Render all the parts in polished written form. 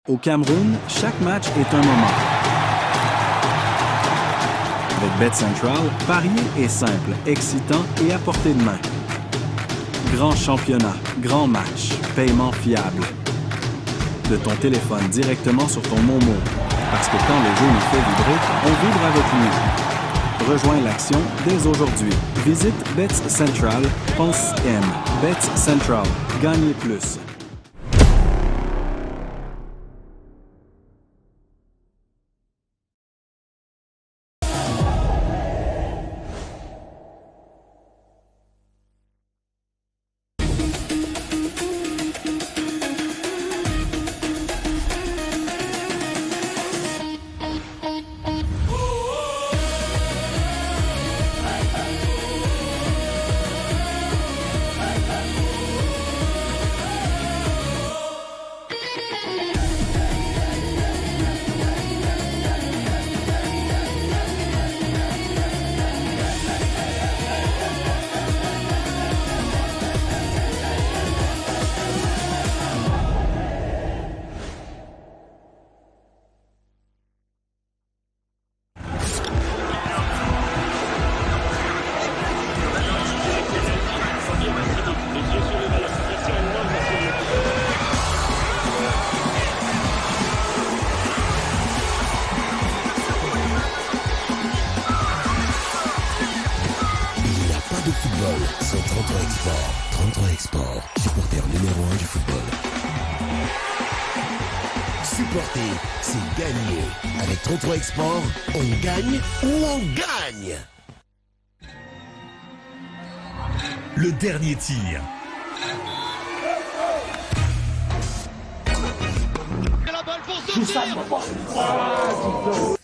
Au Cameroun, chaque match est un moment. Avec BetCentral, parier est simple, excitant et à portée de main. Grand championnat, grand match, paiement fiable. De ton téléphone directement sur ton Momo. Parce que quand le jeu nous fait vibrer, on vibre avec lui. Rejoins l'action dès aujourd'hui. Visite BetCentral, pense M. BetCentral, gagnez plus. Sur 33 Export. 33 Export, supporter numéro 1 du football. Supporter, c'est gagner. Avec 33 Export, on gagne ou on gagne. Le dernier tir.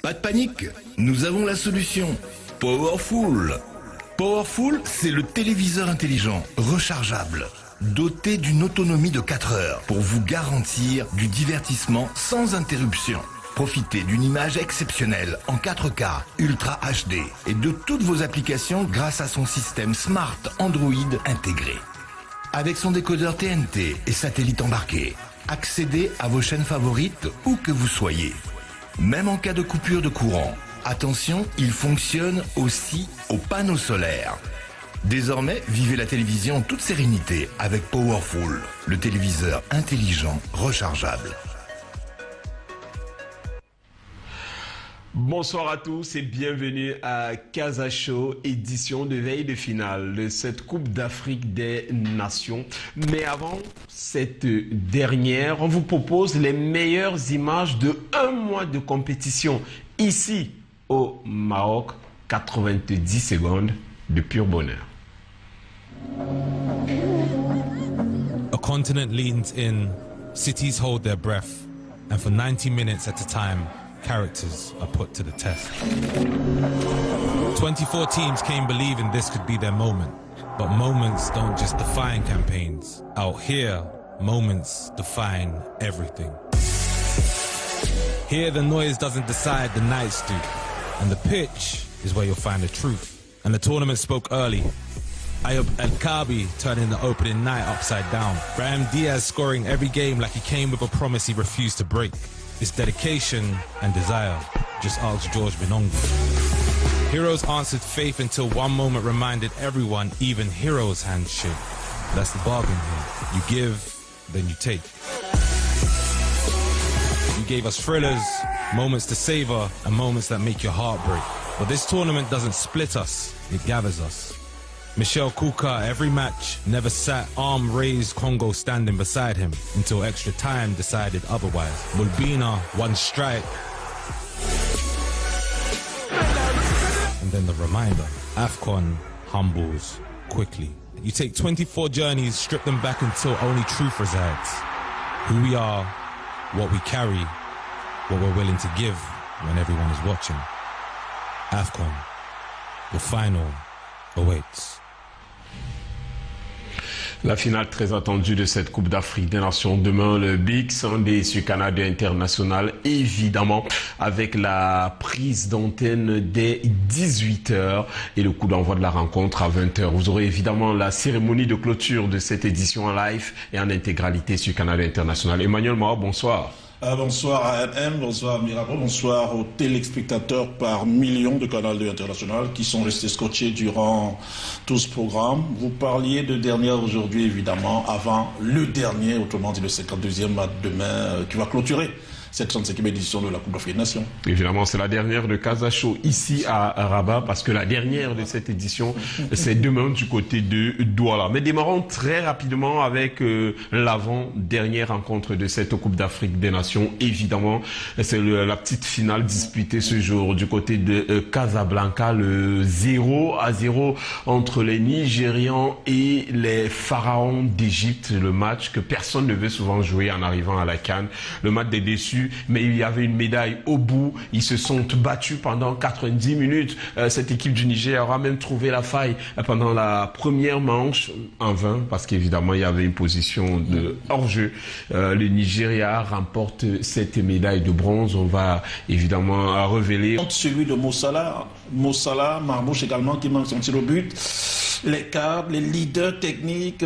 Pas de panique, nous avons la solution. Powerful. Powerful, c'est le téléviseur intelligent, rechargeable, doté d'une autonomie de 4 heures pour vous garantir du divertissement sans interruption. Profitez d'une image exceptionnelle en 4K, Ultra HD et de toutes vos applications grâce à son système Smart Android intégré. Avec son décodeur TNT et satellite embarqué, accédez à vos chaînes favorites où que vous soyez. Même en cas de coupure de courant. Attention, il fonctionne aussi aux panneaux solaires. Désormais, vivez la télévision en toute sérénité avec Powerful, le téléviseur intelligent rechargeable. Bonsoir à tous et bienvenue à Casa Show, édition de veille de finale de cette Coupe d'Afrique des Nations. Mais avant cette dernière, on vous propose les meilleures images de un mois de compétition ici au Maroc. 90 secondes de pur bonheur. A continent leans in, cities hold their breath, and for 90 minutes at a time, characters are put to the test. 24 teams came believing this could be their moment, but moments don't just define campaigns. Out here, moments define everything. Here, the noise doesn't decide, the nights do, and the pitch is where you'll find the truth. And the tournament spoke early. Ayub El-Kabi turning the opening night upside down. Brahim Diaz scoring every game like he came with a promise he refused to break. It's dedication and desire. Just ask George Binongo. Heroes answered faith until one moment reminded everyone even heroes' hands shake. That's the bargain here. You give, then you take. You gave us thrillers, moments to savor, and moments that make your heart break. But this tournament doesn't split us, it gathers us. Michel Kuka, every match, never sat, arm raised, Congo standing beside him, until extra time decided otherwise. Mulbina, one strike. And then the reminder, AFCON humbles quickly. You take 24 journeys, strip them back until only truth resides. Who we are, what we carry, what we're willing to give when everyone is watching. AFCON, the final awaits. La finale très attendue de cette Coupe d'Afrique des Nations demain, le Big Sunday sur Canal International, évidemment avec la prise d'antenne dès 18h et le coup d'envoi de la rencontre à 20h. Vous aurez évidemment la cérémonie de clôture de cette édition en live et en intégralité sur Canal International. Emmanuel Mao, bonsoir. Bonsoir à MM, bonsoir à Mirabeau, bonsoir aux téléspectateurs par millions de Canal 2 International qui sont restés scotchés durant tout ce programme. Vous parliez de dernière aujourd'hui, évidemment, avant le dernier, autrement dit le 52e match demain qui va clôturer cette 35e édition de la Coupe d'Afrique des Nations. Évidemment, c'est la dernière de Casa Show ici à Rabat, parce que la dernière de cette édition, c'est demain du côté de Douala. Mais démarrons très rapidement avec l'avant-dernière rencontre de cette Coupe d'Afrique des Nations. Évidemment, c'est la petite finale disputée ce jour du côté de Casablanca, le 0-0 entre les Nigérians et les Pharaons d'Égypte. Le match que personne ne veut souvent jouer en arrivant à la CAN. Le match des déçus. Mais il y avait une médaille au bout. Ils se sont battus pendant 90 minutes. Cette équipe du Niger aura même trouvé la faille pendant la première manche en vain, parce qu'évidemment il y avait une position de hors-jeu. Le Nigeria remporte cette médaille de bronze. On va évidemment révéler. Celui de Mossala, Marmouche également qui manque son tir au but. Les cadres, les leaders techniques,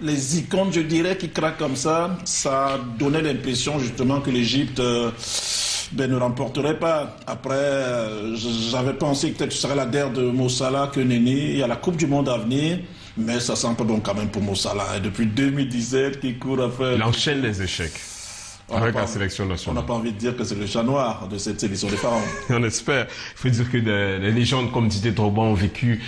les icônes, je dirais, qui craquent comme ça, ça donnait l'impression justement que l'Égypte ne remporterait pas. Après, j'avais pensé que peut-être ce serait la guerre de Mossala que Néné. Il y a la Coupe du Monde à venir, mais ça sent pas bon quand même pour Mossala. Depuis 2017, qui court après... Il enchaîne les échecs. Avec la sélection nationale. On n'a pas envie de dire que c'est le chat noir de cette sélection des Pharaons. On espère. Il faut dire que les légendes comme Didier Drogba ont vécu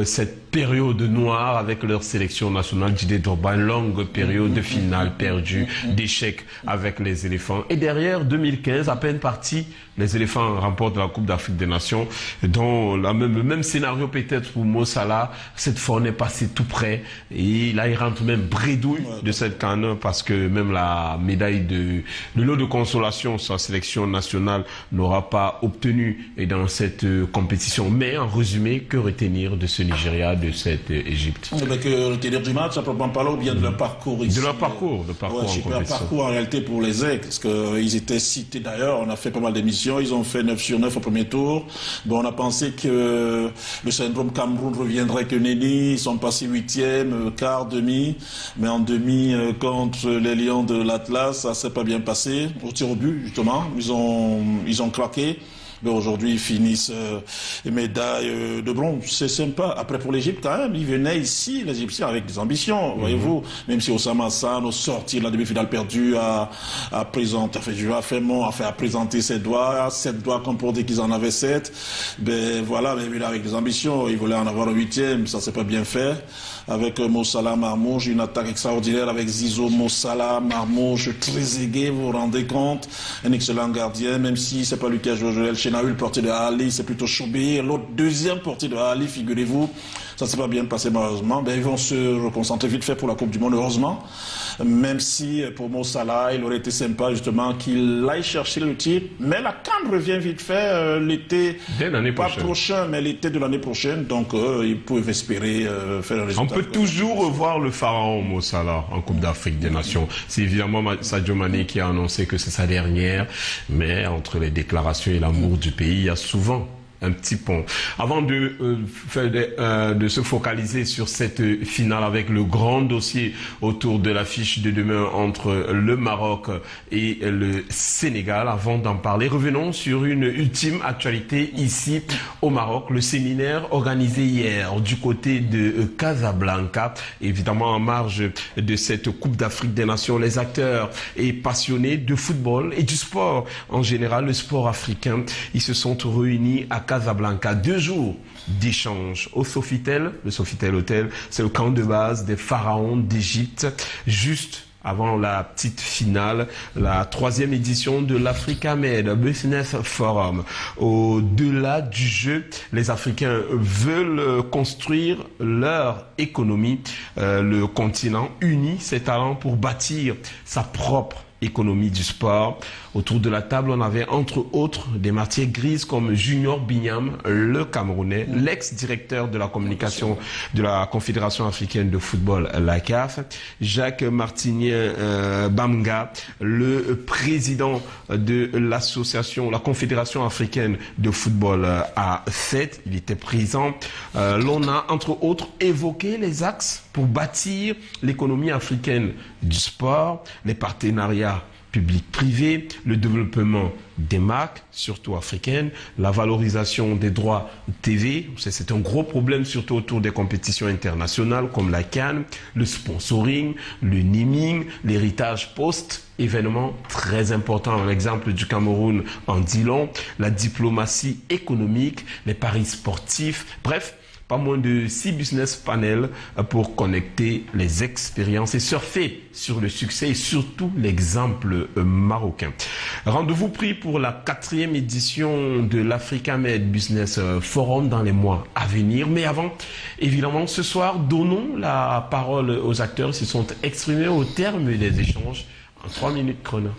cette période noire avec leur sélection nationale. Didier Drogba, une longue période de finale perdue, d'échecs avec les éléphants. Et derrière, 2015, à peine parti, les éléphants remportent la Coupe d'Afrique des Nations, dont le même scénario peut-être pour Mo Salah. Cette fois, on est passé tout près. Et là, il rentre même bredouille de cette CAN, parce que même la médaille le lot de consolation, sa sélection nationale n'aura pas obtenu dans cette compétition. Mais en résumé, que retenir de ce Nigeria, de cette Égypte? Que retenir du match, à proprement parler, ou bien de leur parcours ici? De leur parcours, en compétition. Leur parcours en réalité pour les aigles, parce qu'ils étaient cités d'ailleurs, on a fait pas mal d'émissions, ils ont fait 9 sur 9 au premier tour. Bon, on a pensé que le syndrome Cameroun reviendrait que Néni, ils sont passés 8e, quart, demi, mais en demi contre les Lions de l'Atlas, ça s'est pas bien passé au tir au but justement, ils ont craqué. Mais aujourd'hui, ils finissent médaille de bronze. C'est sympa. Après, pour l'Égypte, quand même, ils venaient ici, les Égyptiens, avec des ambitions, voyez-vous. Même si Osama Hassan, au sortir de la demi-finale perdue, a présenté ses doigts, 7 doigts comme pour dire qu'ils en avaient 7. Ben voilà, mais il avec des ambitions. Ils voulaient en avoir un 8e, ça s'est pas bien fait. Avec Mossala, Marmouche, une attaque extraordinaire avec Zizo, Mossala, Marmouche, très aigué, vous vous rendez compte. Un excellent gardien, même si c'est pas lui qui a joué Joël Chenahu, le portier de Ali, c'est plutôt Choubir. L'autre deuxième portier de Ali, figurez-vous, ça s'est pas bien passé malheureusement. Ben, ils vont se reconcentrer vite fait pour la Coupe du Monde, heureusement. Même si pour Mossala, il aurait été sympa justement qu'il aille chercher le titre. Mais la CAN revient vite fait l'été, pas prochain, mais l'été de l'année prochaine. Donc ils peuvent espérer faire un résultat. On peut toujours revoir le pharaon Mo Salah en Coupe d'Afrique des Nations. C'est évidemment Sadio Mané qui a annoncé que c'est sa dernière. Mais entre les déclarations et l'amour du pays, il y a souvent un petit pont. Avant de se focaliser sur cette finale avec le grand dossier autour de l'affiche de demain entre le Maroc et le Sénégal, avant d'en parler, revenons sur une ultime actualité ici au Maroc. Le séminaire organisé hier du côté de Casablanca, évidemment en marge de cette Coupe d'Afrique des Nations. Les acteurs et passionnés de football et du sport en général, le sport africain, ils se sont réunis à Casablanca. 2 jours d'échange au Sofitel. Le Sofitel Hotel, c'est le camp de base des pharaons d'Égypte, juste avant la petite finale, la 3e édition de l'Africa Med Business Forum. Au-delà du jeu, les Africains veulent construire leur économie. Le continent unit ses talents pour bâtir sa propre économie du sport. Autour de la table, on avait entre autres des matières grises comme Junior Bignam, le Camerounais, l'ex-directeur de la communication de la Confédération africaine de football, la CAF, Jacques Martinier Bamga, le président de l'association, la Confédération africaine de football A7, il était présent. L'on a entre autres évoqué les axes pour bâtir l'économie africaine du sport, les partenariats public-privé, le développement des marques, surtout africaines, la valorisation des droits TV, c'est un gros problème surtout autour des compétitions internationales comme la CAN, le sponsoring, le naming, l'héritage post-événement très important. L'exemple du Cameroun en dit long, la diplomatie économique, les paris sportifs, bref, pas moins de 6 business panels pour connecter les expériences et surfer sur le succès et surtout l'exemple marocain. Rendez-vous pris pour la 4e édition de l'Africa-Med Business Forum dans les mois à venir. Mais avant, évidemment, ce soir, donnons la parole aux acteurs qui se sont exprimés au terme des échanges en 3 minutes chrono.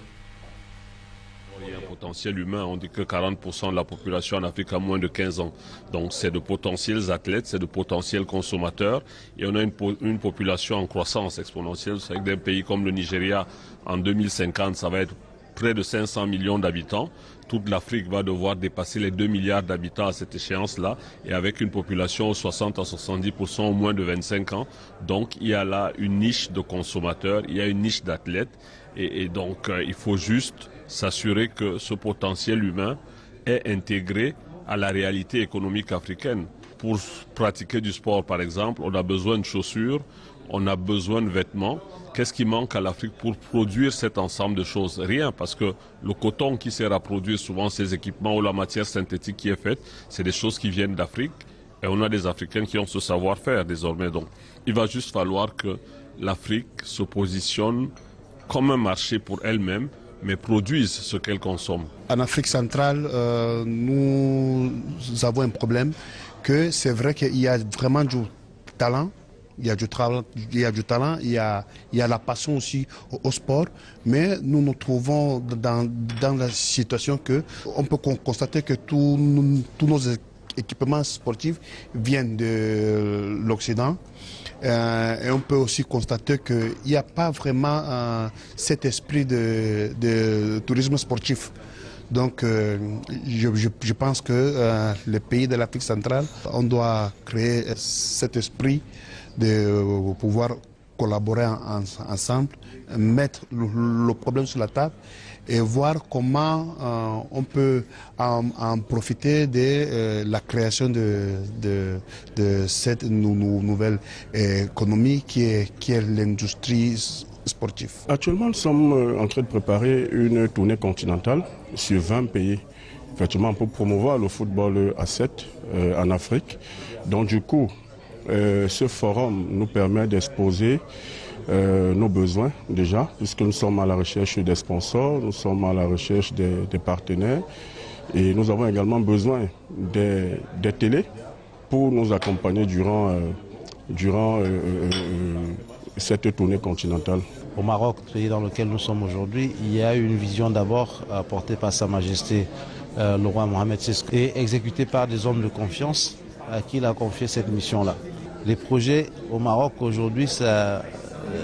Il y a un potentiel humain, on dit que 40% de la population en Afrique a moins de 15 ans. Donc c'est de potentiels athlètes, c'est de potentiels consommateurs. Et on a une population en croissance exponentielle. Vous savez que d'un pays comme le Nigeria, en 2050, ça va être près de 500 millions d'habitants. Toute l'Afrique va devoir dépasser les 2 milliards d'habitants à cette échéance-là, et avec une population de 60 à 70% au moins de 25 ans. Donc il y a là une niche de consommateurs, il y a une niche d'athlètes, et donc il faut juste s'assurer que ce potentiel humain est intégré à la réalité économique africaine. Pour pratiquer du sport, par exemple, on a besoin de chaussures, on a besoin de vêtements. Qu'est-ce qui manque à l'Afrique pour produire cet ensemble de choses? Rien, parce que le coton qui sert à produire souvent ces équipements ou la matière synthétique qui est faite, c'est des choses qui viennent d'Afrique. Et on a des Africains qui ont ce savoir-faire désormais. Donc, il va juste falloir que l'Afrique se positionne comme un marché pour elle-même, mais produisent ce qu'elles consomment. En Afrique centrale, nous avons un problème que c'est vrai qu'il y a vraiment du talent, il y a du talent, il y a la passion aussi au sport, mais nous nous trouvons dans la situation que on peut constater que tous nos équipements sportifs viennent de l'Occident. Et on peut aussi constater qu'il n'y a pas vraiment cet esprit de tourisme sportif. Donc je pense que les pays de l'Afrique centrale, on doit créer cet esprit de pouvoir collaborer ensemble, mettre le problème sur la table et voir comment on peut en profiter de la création de cette nouvelle économie qui est l'industrie sportive. Actuellement, nous sommes en train de préparer une tournée continentale sur 20 pays, effectivement pour promouvoir le football à 7 en Afrique. Donc du coup, ce forum nous permet d'exposer nos besoins déjà, puisque nous sommes à la recherche des sponsors, nous sommes à la recherche des partenaires, et nous avons également besoin des télés pour nous accompagner durant cette tournée continentale. Au Maroc, pays dans lequel nous sommes aujourd'hui, il y a une vision d'abord portée par Sa Majesté le roi Mohamed VI et exécutée par des hommes de confiance à qui il a confié cette mission-là. Les projets au Maroc aujourd'hui,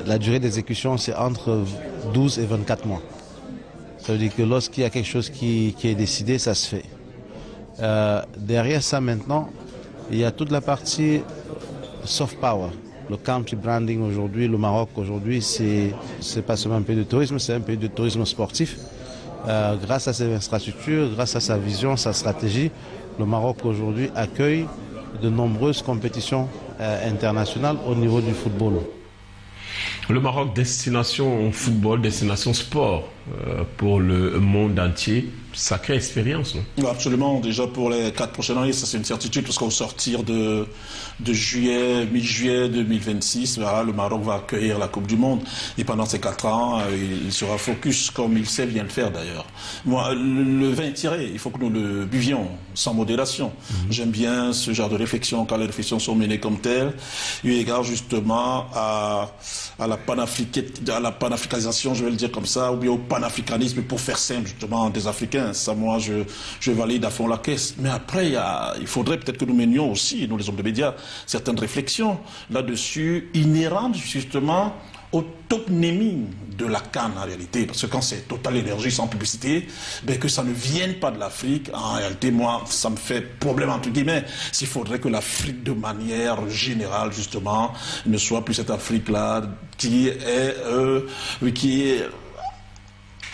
la durée d'exécution, c'est entre 12 et 24 mois. Ça veut dire que lorsqu'il y a quelque chose qui est décidé, ça se fait. Derrière ça maintenant, il y a toute la partie soft power. Le country branding aujourd'hui, le Maroc aujourd'hui, c'est pas seulement un pays de tourisme, c'est un pays de tourisme sportif. Grâce à ses infrastructures, grâce à sa vision, sa stratégie, le Maroc aujourd'hui accueille de nombreuses compétitions internationales au niveau du football. Le Maroc, destination football, destination sport pour le monde entier. Sacrée expérience, non? Absolument. Déjà pour les 4 prochaines années, ça c'est une certitude, parce qu'au sortir de juillet, mi-juillet 2026, le Maroc va accueillir la Coupe du Monde. Et pendant ces 4 ans, il sera focus, comme il sait bien le faire d'ailleurs. Moi, le vin est tiré, il faut que nous le buvions sans modération. J'aime bien ce genre de réflexion, quand les réflexions sont menées comme telles, eu égard justement à la panafricanisation, je vais le dire comme ça, ou bien au panafricanisme, pour faire simple justement des Africains. Ça, moi, je valide à fond la caisse. Mais après, il faudrait peut-être que nous menions aussi, nous les hommes de médias, certaines réflexions là-dessus, inhérentes justement au top naming de la CAN en réalité. Parce que quand c'est Total Énergie sans publicité, que ça ne vienne pas de l'Afrique, en réalité, moi, ça me fait problème entre guillemets. S'il faudrait que l'Afrique, de manière générale, justement, ne soit plus cette Afrique-là qui est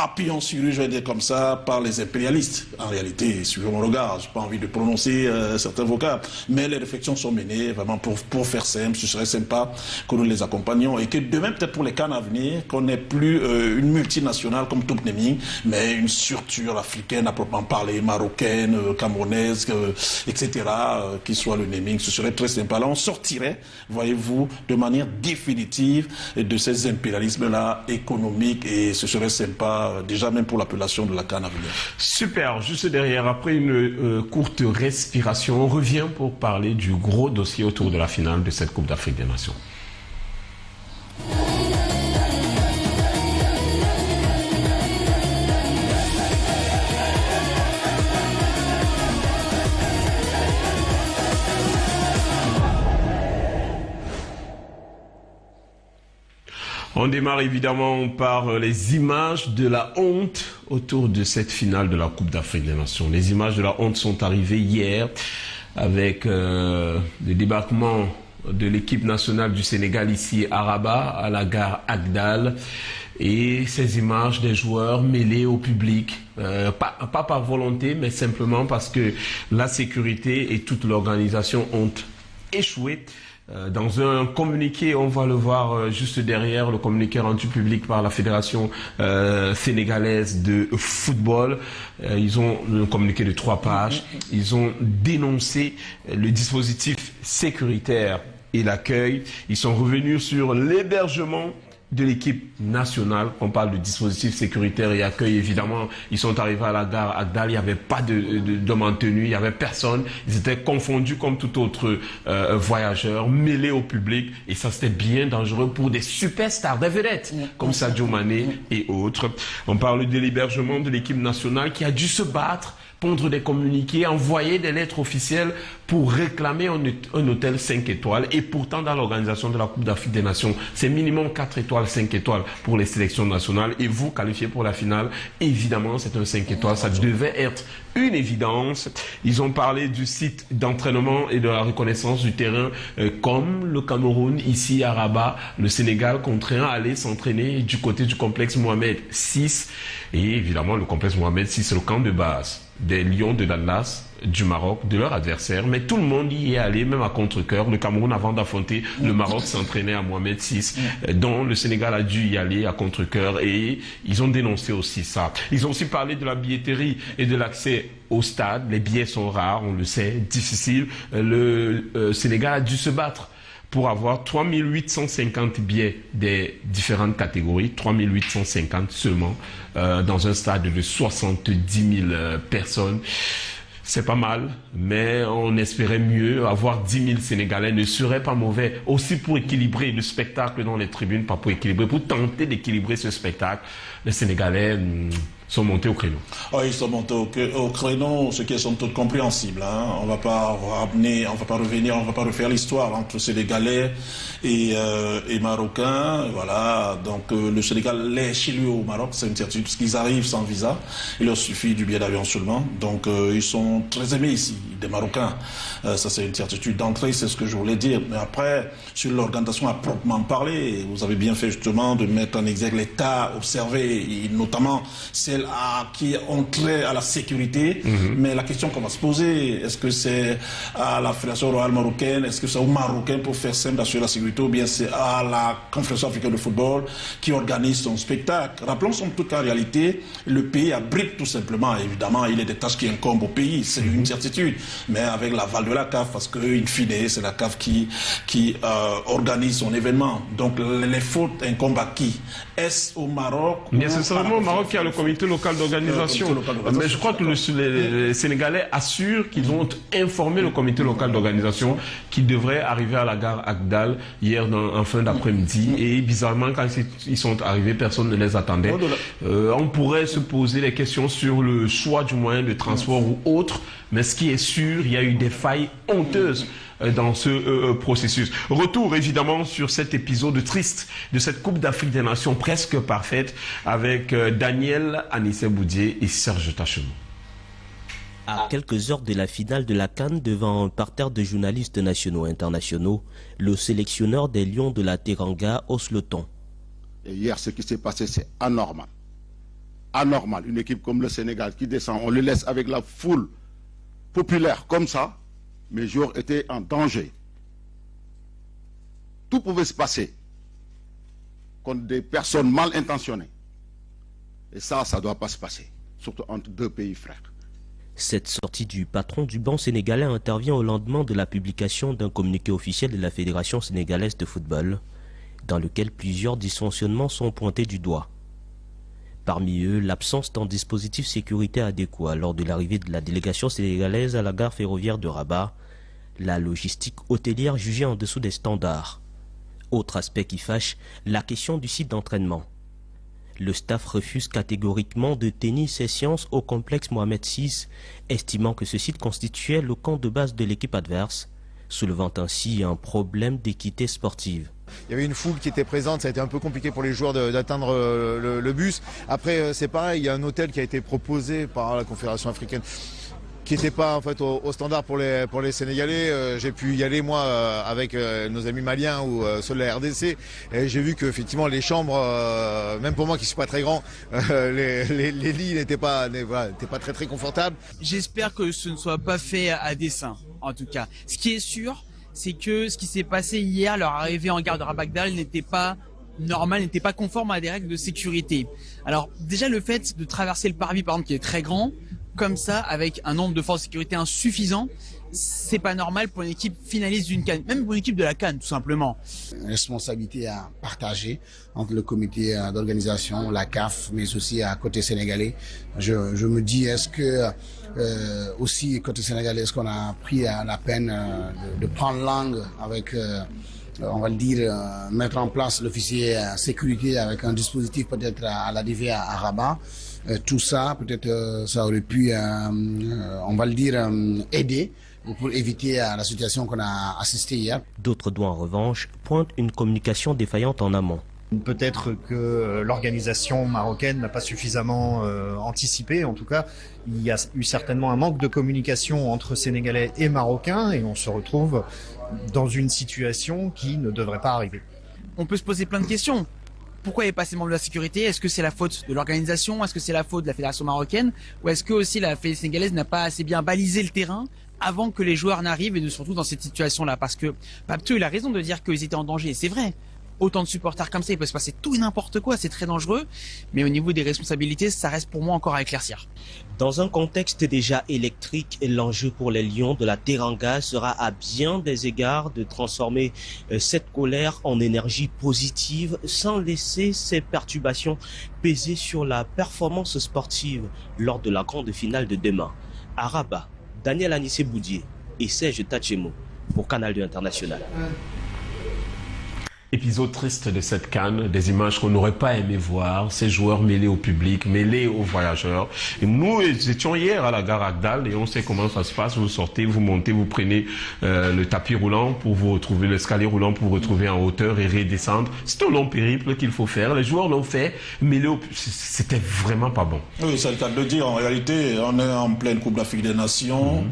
appuyons sur lui, je vais dire comme ça, par les impérialistes. En réalité, suivez mon regard, je n'ai pas envie de prononcer certains vocables, mais les réflexions sont menées vraiment pour faire simple. Ce serait sympa que nous les accompagnions et que demain, peut-être pour les CAN à venir, qu'on n'ait plus une multinationale comme Top Naming, mais une structure africaine à proprement parler, marocaine, camerounaise, etc., qui soit le naming. Ce serait très sympa. Là, on sortirait, voyez-vous, de manière définitive de ces impérialismes-là économiques et ce serait sympa, déjà même pour l'appellation de la CAN à venir. Super, juste derrière, après une courte respiration, on revient pour parler du gros dossier autour de la finale de cette Coupe d'Afrique des Nations. On démarre évidemment par les images de la honte autour de cette finale de la Coupe d'Afrique des Nations. Les images de la honte sont arrivées hier avec le débarquement de l'équipe nationale du Sénégal ici à Rabat, à la gare Agdal. Et ces images des joueurs mêlés au public, pas par volonté, mais simplement parce que la sécurité et toute l'organisation ont échoué. Dans un communiqué, on va le voir juste derrière, le communiqué rendu public par la Fédération sénégalaise de football. Ils ont un communiqué de 3 pages. Ils ont dénoncé le dispositif sécuritaire et l'accueil. Ils sont revenus sur l'hébergement de l'équipe nationale. On parle de dispositifs sécuritaires et accueil, évidemment. Ils sont arrivés à la gare Agdal, il n'y avait pas d'hommes en tenue, il n'y avait personne. Ils étaient confondus comme tout autre voyageur, mêlés au public. Et ça, c'était bien dangereux pour des superstars, des vedettes, comme Sadio Mané et autres. On parle de l'hébergement de l'équipe nationale qui a dû se battre, pondre des communiqués, envoyer des lettres officielles pour réclamer un hôtel 5 étoiles. Et pourtant, dans l'organisation de la Coupe d'Afrique des Nations, c'est minimum 4 étoiles, 5 étoiles pour les sélections nationales. Et vous, qualifiés pour la finale, évidemment, c'est un 5 étoiles. Ça devait être une évidence. Ils ont parlé du site d'entraînement et de la reconnaissance du terrain, comme le Cameroun, ici à Rabat, le Sénégal contraint à aller s'entraîner du côté du complexe Mohamed VI. Et évidemment, le complexe Mohamed VI, c'est le camp de base des Lions de l'Atlas du Maroc, de leur adversaire, mais tout le monde y est allé, même à contre-cœur. Le Cameroun, avant d'affronter le Maroc, s'entraînait à Mohamed VI, dont le Sénégal a dû y aller à contre-cœur, et ils ont dénoncé aussi ça. Ils ont aussi parlé de la billetterie et de l'accès au stade. Les billets sont rares, on le sait, difficiles. Le Sénégal a dû se battre pour avoir 3850 billets des différentes catégories, 3850 seulement, dans un stade de 70 000 personnes. C'est pas mal, mais on espérait mieux. Avoir 10 000 Sénégalais ne serait pas mauvais. Aussi pour équilibrer le spectacle dans les tribunes, pas pour équilibrer, pour tenter d'équilibrer ce spectacle. Les Sénégalais sont montés au créneau. Oh, ils sont montés au créneau, ce qui est somme toute compréhensible. Hein. On va pas revenir, on va pas refaire l'histoire entre Sénégalais et Marocains. Voilà, donc le Sénégal est chez lui au Maroc, c'est une certitude, parce qu'ils arrivent sans visa. Il leur suffit du billet d'avion seulement. Donc ils sont très aimés ici, des Marocains. Ça c'est une certitude d'entrée, c'est ce que je voulais dire. Mais après, sur l'organisation à proprement parler, vous avez bien fait justement de mettre en exergue l'État observé, et notamment celle qui ont trait à la sécurité. Mais la question qu'on va se poser, est-ce que c'est à la Fédération royale marocaine, est-ce que c'est aux Marocains pour faire simple d'assurer la sécurité, ou bien c'est à la Confédération africaine de football qui organise son spectacle? Rappelons en toute cas, en réalité, le pays abrite tout simplement, évidemment, il y a des tâches qui incombent au pays, c'est une certitude, mais avec l'aval de la CAF, parce que, in fine, c'est la CAF qui organise son événement. Donc les fautes incombent à qui? Est-ce au Maroc? Nécessairement au Maroc qui a le comité local d'organisation. Mais je crois que les Sénégalais assurent qu'ils ont informé le comité local d'organisation qui devrait arriver à la gare Agdal hier en fin d'après-midi. Et bizarrement, quand ils sont arrivés, personne ne les attendait. On pourrait se poser des questions sur le choix du moyen de transport ou autre. Mais ce qui est sûr, il y a eu des failles honteuses dans ce processus. Retour évidemment sur cet épisode triste de cette Coupe d'Afrique des Nations presque parfaite avec Daniel Anissé-Boudier et Serge Tachemou. À quelques heures de la finale de la CAN, devant un parterre de journalistes nationaux et internationaux, le sélectionneur des Lions de la Teranga hausse le ton. Et hier, ce qui s'est passé, c'est anormal. anormal. Une équipe comme le Sénégal qui descend, on le laisse avec la foule populaire comme ça, mes joueurs étaient en danger. Tout pouvait se passer contre des personnes mal intentionnées. Et ça ne doit pas se passer, surtout entre deux pays frères. Cette sortie du patron du banc sénégalais intervient au lendemain de la publication d'un communiqué officiel de la Fédération sénégalaise de football, dans lequel plusieurs dysfonctionnements sont pointés du doigt. Parmi eux, l'absence d'un dispositif sécurité adéquat lors de l'arrivée de la délégation sénégalaise à la gare ferroviaire de Rabat, la logistique hôtelière jugée en dessous des standards. Autre aspect qui fâche, la question du site d'entraînement. Le staff refuse catégoriquement de tenir ses séances au complexe Mohamed VI, estimant que ce site constituait le camp de base de l'équipe adverse, soulevant ainsi un problème d'équité sportive. Il y avait une foule qui était présente, ça a été un peu compliqué pour les joueurs d'atteindre le bus. Après, c'est pareil, il y a un hôtel qui a été proposé par la Confédération africaine, qui n'était pas en fait au standard pour les Sénégalais. J'ai pu y aller moi avec nos amis maliens ou ceux de la RDC, et j'ai vu qu'effectivement les chambres, même pour moi qui ne suis pas très grand, les lits n'étaient pas très confortables. J'espère que ce ne soit pas fait à dessein, en tout cas. Ce qui est sûr, c'est que ce qui s'est passé hier, leur arrivée en gare de Rabat-Agdal n'était pas normal, n'était pas conforme à des règles de sécurité. Alors déjà le fait de traverser le parvis par exemple qui est très grand, comme ça, avec un nombre de forces de sécurité insuffisant, c'est pas normal pour une équipe finaliste d'une CAN, même pour une équipe de la CAN tout simplement. Une responsabilité à partager entre le comité d'organisation, la CAF, mais aussi à côté sénégalais. Je me dis, est-ce que aussi côté sénégalais, est-ce qu'on a pris la peine de prendre langue avec, on va le dire, mettre en place l'officier sécurité avec un dispositif peut-être à l'arrivée à Rabat. Tout ça, peut-être, ça aurait pu, on va le dire, aider pour éviter la situation qu'on a assistée hier. D'autres doigts, en revanche, pointent une communication défaillante en amont. Peut-être que l'organisation marocaine n'a pas suffisamment anticipé. En tout cas, il y a eu certainement un manque de communication entre Sénégalais et Marocains et on se retrouve dans une situation qui ne devrait pas arriver. On peut se poser plein de questions. Pourquoi il n'y a pas ces membres de la sécurité? Est-ce que c'est la faute de l'organisation? Est-ce que c'est la faute de la fédération marocaine? Ou est-ce que aussi la fédération sénégalaise n'a pas assez bien balisé le terrain avant que les joueurs n'arrivent et surtout dans cette situation-là? Parce que Papto, il a raison de dire qu'ils étaient en danger, c'est vrai. Autant de supporters comme ça, il peut se passer tout et n'importe quoi, c'est très dangereux. Mais au niveau des responsabilités, ça reste pour moi encore à éclaircir. Dans un contexte déjà électrique, l'enjeu pour les Lions de la Teranga sera à bien des égards de transformer cette colère en énergie positive sans laisser ces perturbations peser sur la performance sportive lors de la grande finale de demain. À Rabat, Daniel Anissé-Boudier et Serge Tachemo pour Canal 2 International. Épisode triste de cette CAN, des images qu'on n'aurait pas aimé voir, ces joueurs mêlés au public, mêlés aux voyageurs. Et nous étions hier à la gare Agdal et on sait comment ça se passe. Vous sortez, vous montez, vous prenez le tapis roulant pour vous retrouver, l'escalier roulant pour vous retrouver en hauteur et redescendre. C'est un long périple qu'il faut faire. Les joueurs l'ont fait, mêlés au public. C'était vraiment pas bon. Oui, c'est le cas de le dire. En réalité, on est en pleine Coupe d'Afrique des Nations.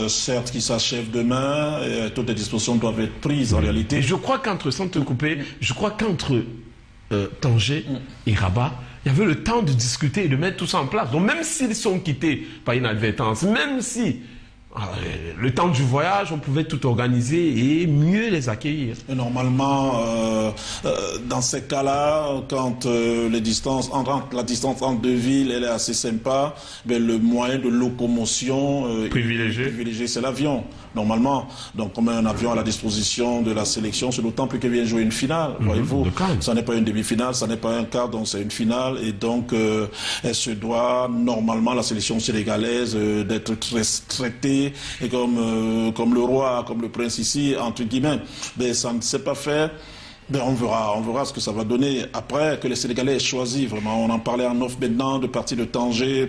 Certes, qui s'achève demain, et toutes les dispositions doivent être prises en réalité. Et je crois qu'entre, sans te couper, je crois qu'entre Tanger et Rabat, il y avait le temps de discuter et de mettre tout ça en place. Donc même s'ils sont quittés par inadvertance, même si le temps du voyage, on pouvait tout organiser et mieux les accueillir. Et normalement, dans ces cas-là, quand la distance entre deux villes elle est assez sympa, ben, le moyen de locomotion privilégié, c'est l'avion. Normalement, donc comme un avion à la disposition de la sélection, c'est d'autant plus qu'elle vient jouer une finale, voyez-vous. Ça n'est pas une demi-finale, ça n'est pas un quart, donc c'est une finale. Et donc, elle se doit, normalement, la sélection sénégalaise, d'être traitée et comme le roi, comme le prince ici, entre guillemets. Mais ça ne s'est pas fait. Ben on verra ce que ça va donner après que les Sénégalais aient choisi. Vraiment, on en parlait en off maintenant de partir de Tanger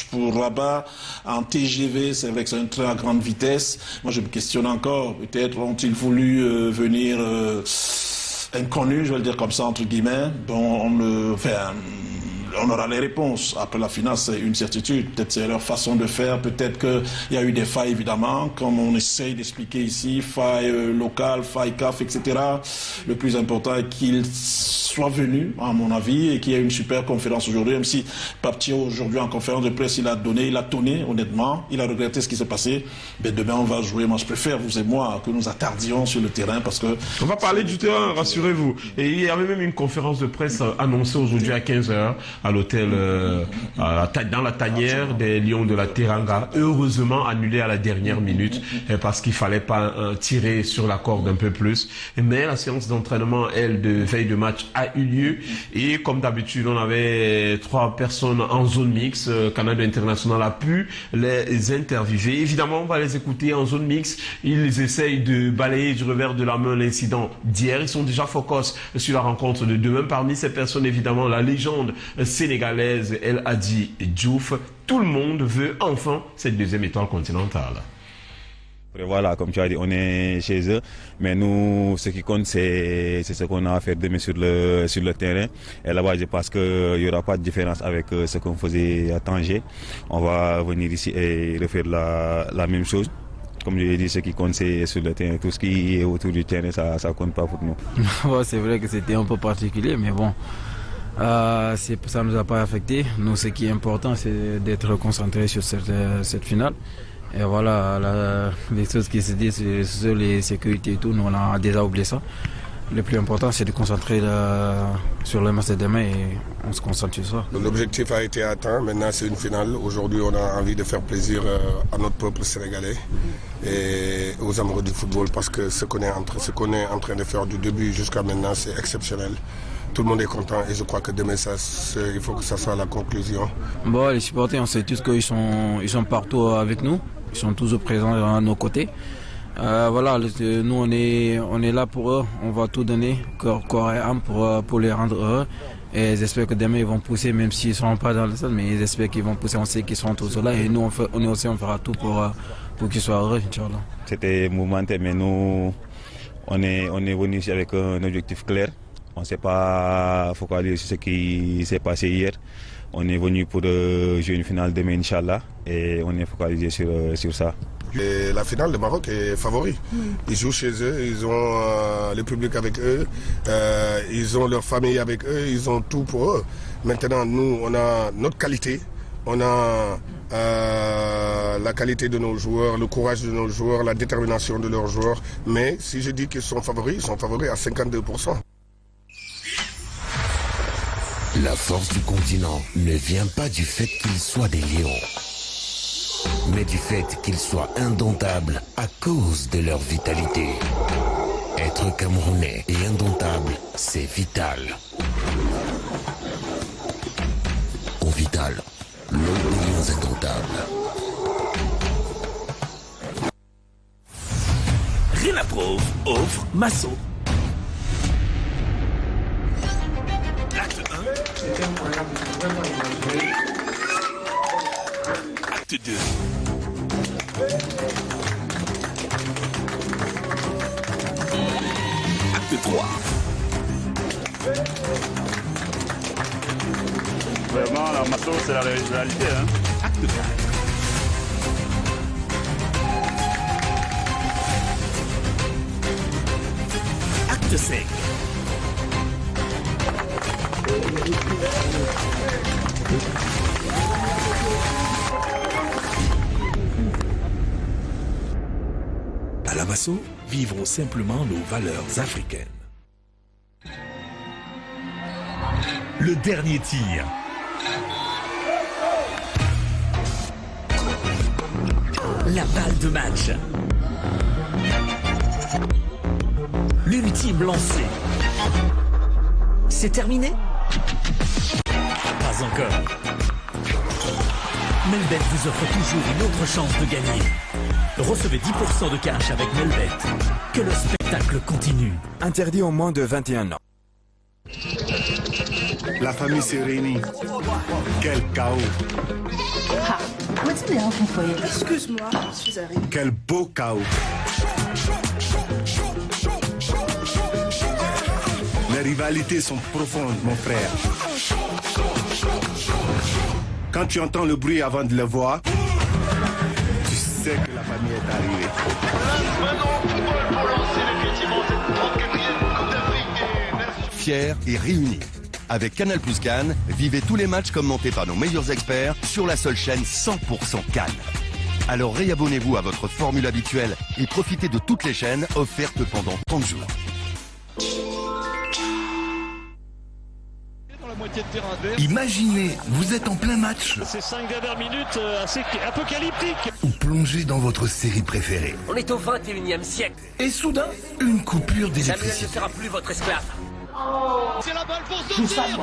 pour Rabat en TGV. C'est vrai que c'est un train à grande vitesse. Moi, je me questionne encore. Peut-être ont-ils voulu venir inconnus, je vais le dire comme ça entre guillemets. on aura les réponses. Après la finale, c'est une certitude. Peut-être c'est leur façon de faire. Peut-être qu'il y a eu des failles, évidemment, comme on essaye d'expliquer ici, failles locales, failles CAF, etc. Le plus important est qu'ils soient venus, à mon avis, et qu'il y ait une super conférence aujourd'hui, même si Papetier, aujourd'hui, en conférence de presse, il a tonné, honnêtement. Il a regretté ce qui s'est passé. Mais demain, on va jouer. Moi, je préfère, vous et moi, que nous attardions sur le terrain parce que... On va parler du terrain, rassurez-vous. Et il y avait même une conférence de presse annoncée aujourd'hui à 15h à l'hôtel, dans la tanière des Lions de la Teranga. Heureusement annulée à la dernière minute parce qu'il fallait pas tirer sur la corde un peu plus. Mais la séance d'entraînement, elle, de veille de match a eu lieu. Et comme d'habitude, on avait 3 personnes en zone mixte. Canada International a pu les interviewer. Évidemment, on va les écouter en zone mixte. Ils essayent de balayer du revers de la main l'incident d'hier. Ils sont déjà focus sur la rencontre de demain. Parmi ces personnes, évidemment, la légende sénégalaise El Hadji Diouf. Tout le monde veut enfin cette deuxième étoile continentale. Voilà, comme tu as dit, on est chez eux, mais nous, ce qui compte, c'est ce qu'on a à faire demain sur le terrain. Et là-bas, je pense qu'il n'y aura pas de différence avec ce qu'on faisait à Tanger. On va venir ici et refaire la même chose. Comme je l'ai dit, ce qui compte, c'est sur le terrain. Tout ce qui est autour du terrain, ça ne compte pas pour nous. Ouais, c'est vrai que c'était un peu particulier, mais bon, ça ne nous a pas affecté. Nous, ce qui est important, c'est d'être concentré sur cette finale. Et voilà, les choses qui se disent sur les sécurités et tout, nous on a déjà oublié ça. Le plus important, c'est de concentrer sur le match de demain et on se concentre sur ça. L'objectif a été atteint, maintenant c'est une finale. Aujourd'hui, on a envie de faire plaisir à notre peuple sénégalais et aux amoureux du football parce que ce qu'on est en train de faire du début jusqu'à maintenant, c'est exceptionnel. Tout le monde est content et je crois que demain, il faut que ça soit la conclusion. Bon, les supporters, on sait tous qu'ils sont partout avec nous. Ils sont toujours présents à nos côtés. Voilà, nous on est là pour eux. On va tout donner, corps et âme pour les rendre heureux. Et j'espère que demain ils vont pousser, même s'ils ne seront pas dans le stade, mais j'espère qu'ils vont pousser. On sait qu'ils seront tous là. Et nous, on fera tout pour qu'ils soient heureux, Inch'Allah. C'était mouvementé, mais nous, on est venu ici avec un objectif clair. On ne s'est pas focalisé sur ce qui s'est passé hier. On est venu pour jouer une finale demain, Inch'Allah, et on est focalisé sur ça. Et la finale, le Maroc est favori. Ils jouent chez eux, ils ont le public avec eux, ils ont leur famille avec eux, ils ont tout pour eux. Maintenant, nous, on a notre qualité, on a la qualité de nos joueurs, le courage de nos joueurs, la détermination de leurs joueurs. Mais si je dis qu'ils sont favoris, ils sont favoris à 52%. La force du continent ne vient pas du fait qu'ils soient des lions, mais du fait qu'ils soient indomptables à cause de leur vitalité. Être camerounais et indomptable, c'est vital. Au Vital, l'eau des lions indomptables. Renaprove offre Masso. Acte 2. Acte 3. Vraiment, la Masso, c'est la réalité. Hein. Acte 4. Acte 5. À la Masso, vivons simplement nos valeurs africaines. Le dernier tir. La balle de match. L'ultime lancé. C'est terminé? Pas encore. Melbet vous offre toujours une autre chance de gagner. Recevez 10% de cash avec Melbet. Que le spectacle continue. Interdit aux moins de 21 ans. La famille s'est réunie. Quel chaos. Ah, où bien ton foyer? Excuse-moi, je suis arrivée. Quel beau chaos. Les rivalités sont profondes, mon frère. Quand tu entends le bruit avant de le voir, tu sais que la famille est arrivée. Fiers et réunis. Avec Canal Plus Cannes, vivez tous les matchs commentés par nos meilleurs experts sur la seule chaîne 100% Cannes. Alors réabonnez-vous à votre formule habituelle et profitez de toutes les chaînes offertes pendant 30 jours. Imaginez, vous êtes en plein match. Ces 5 dernières minutes assez apocalyptiques. Ou plongé dans votre série préférée. On est au 21e siècle. Et soudain, une coupure d'électricité. Samuel ne sera plus votre esclave. C'est la balle pour sortir.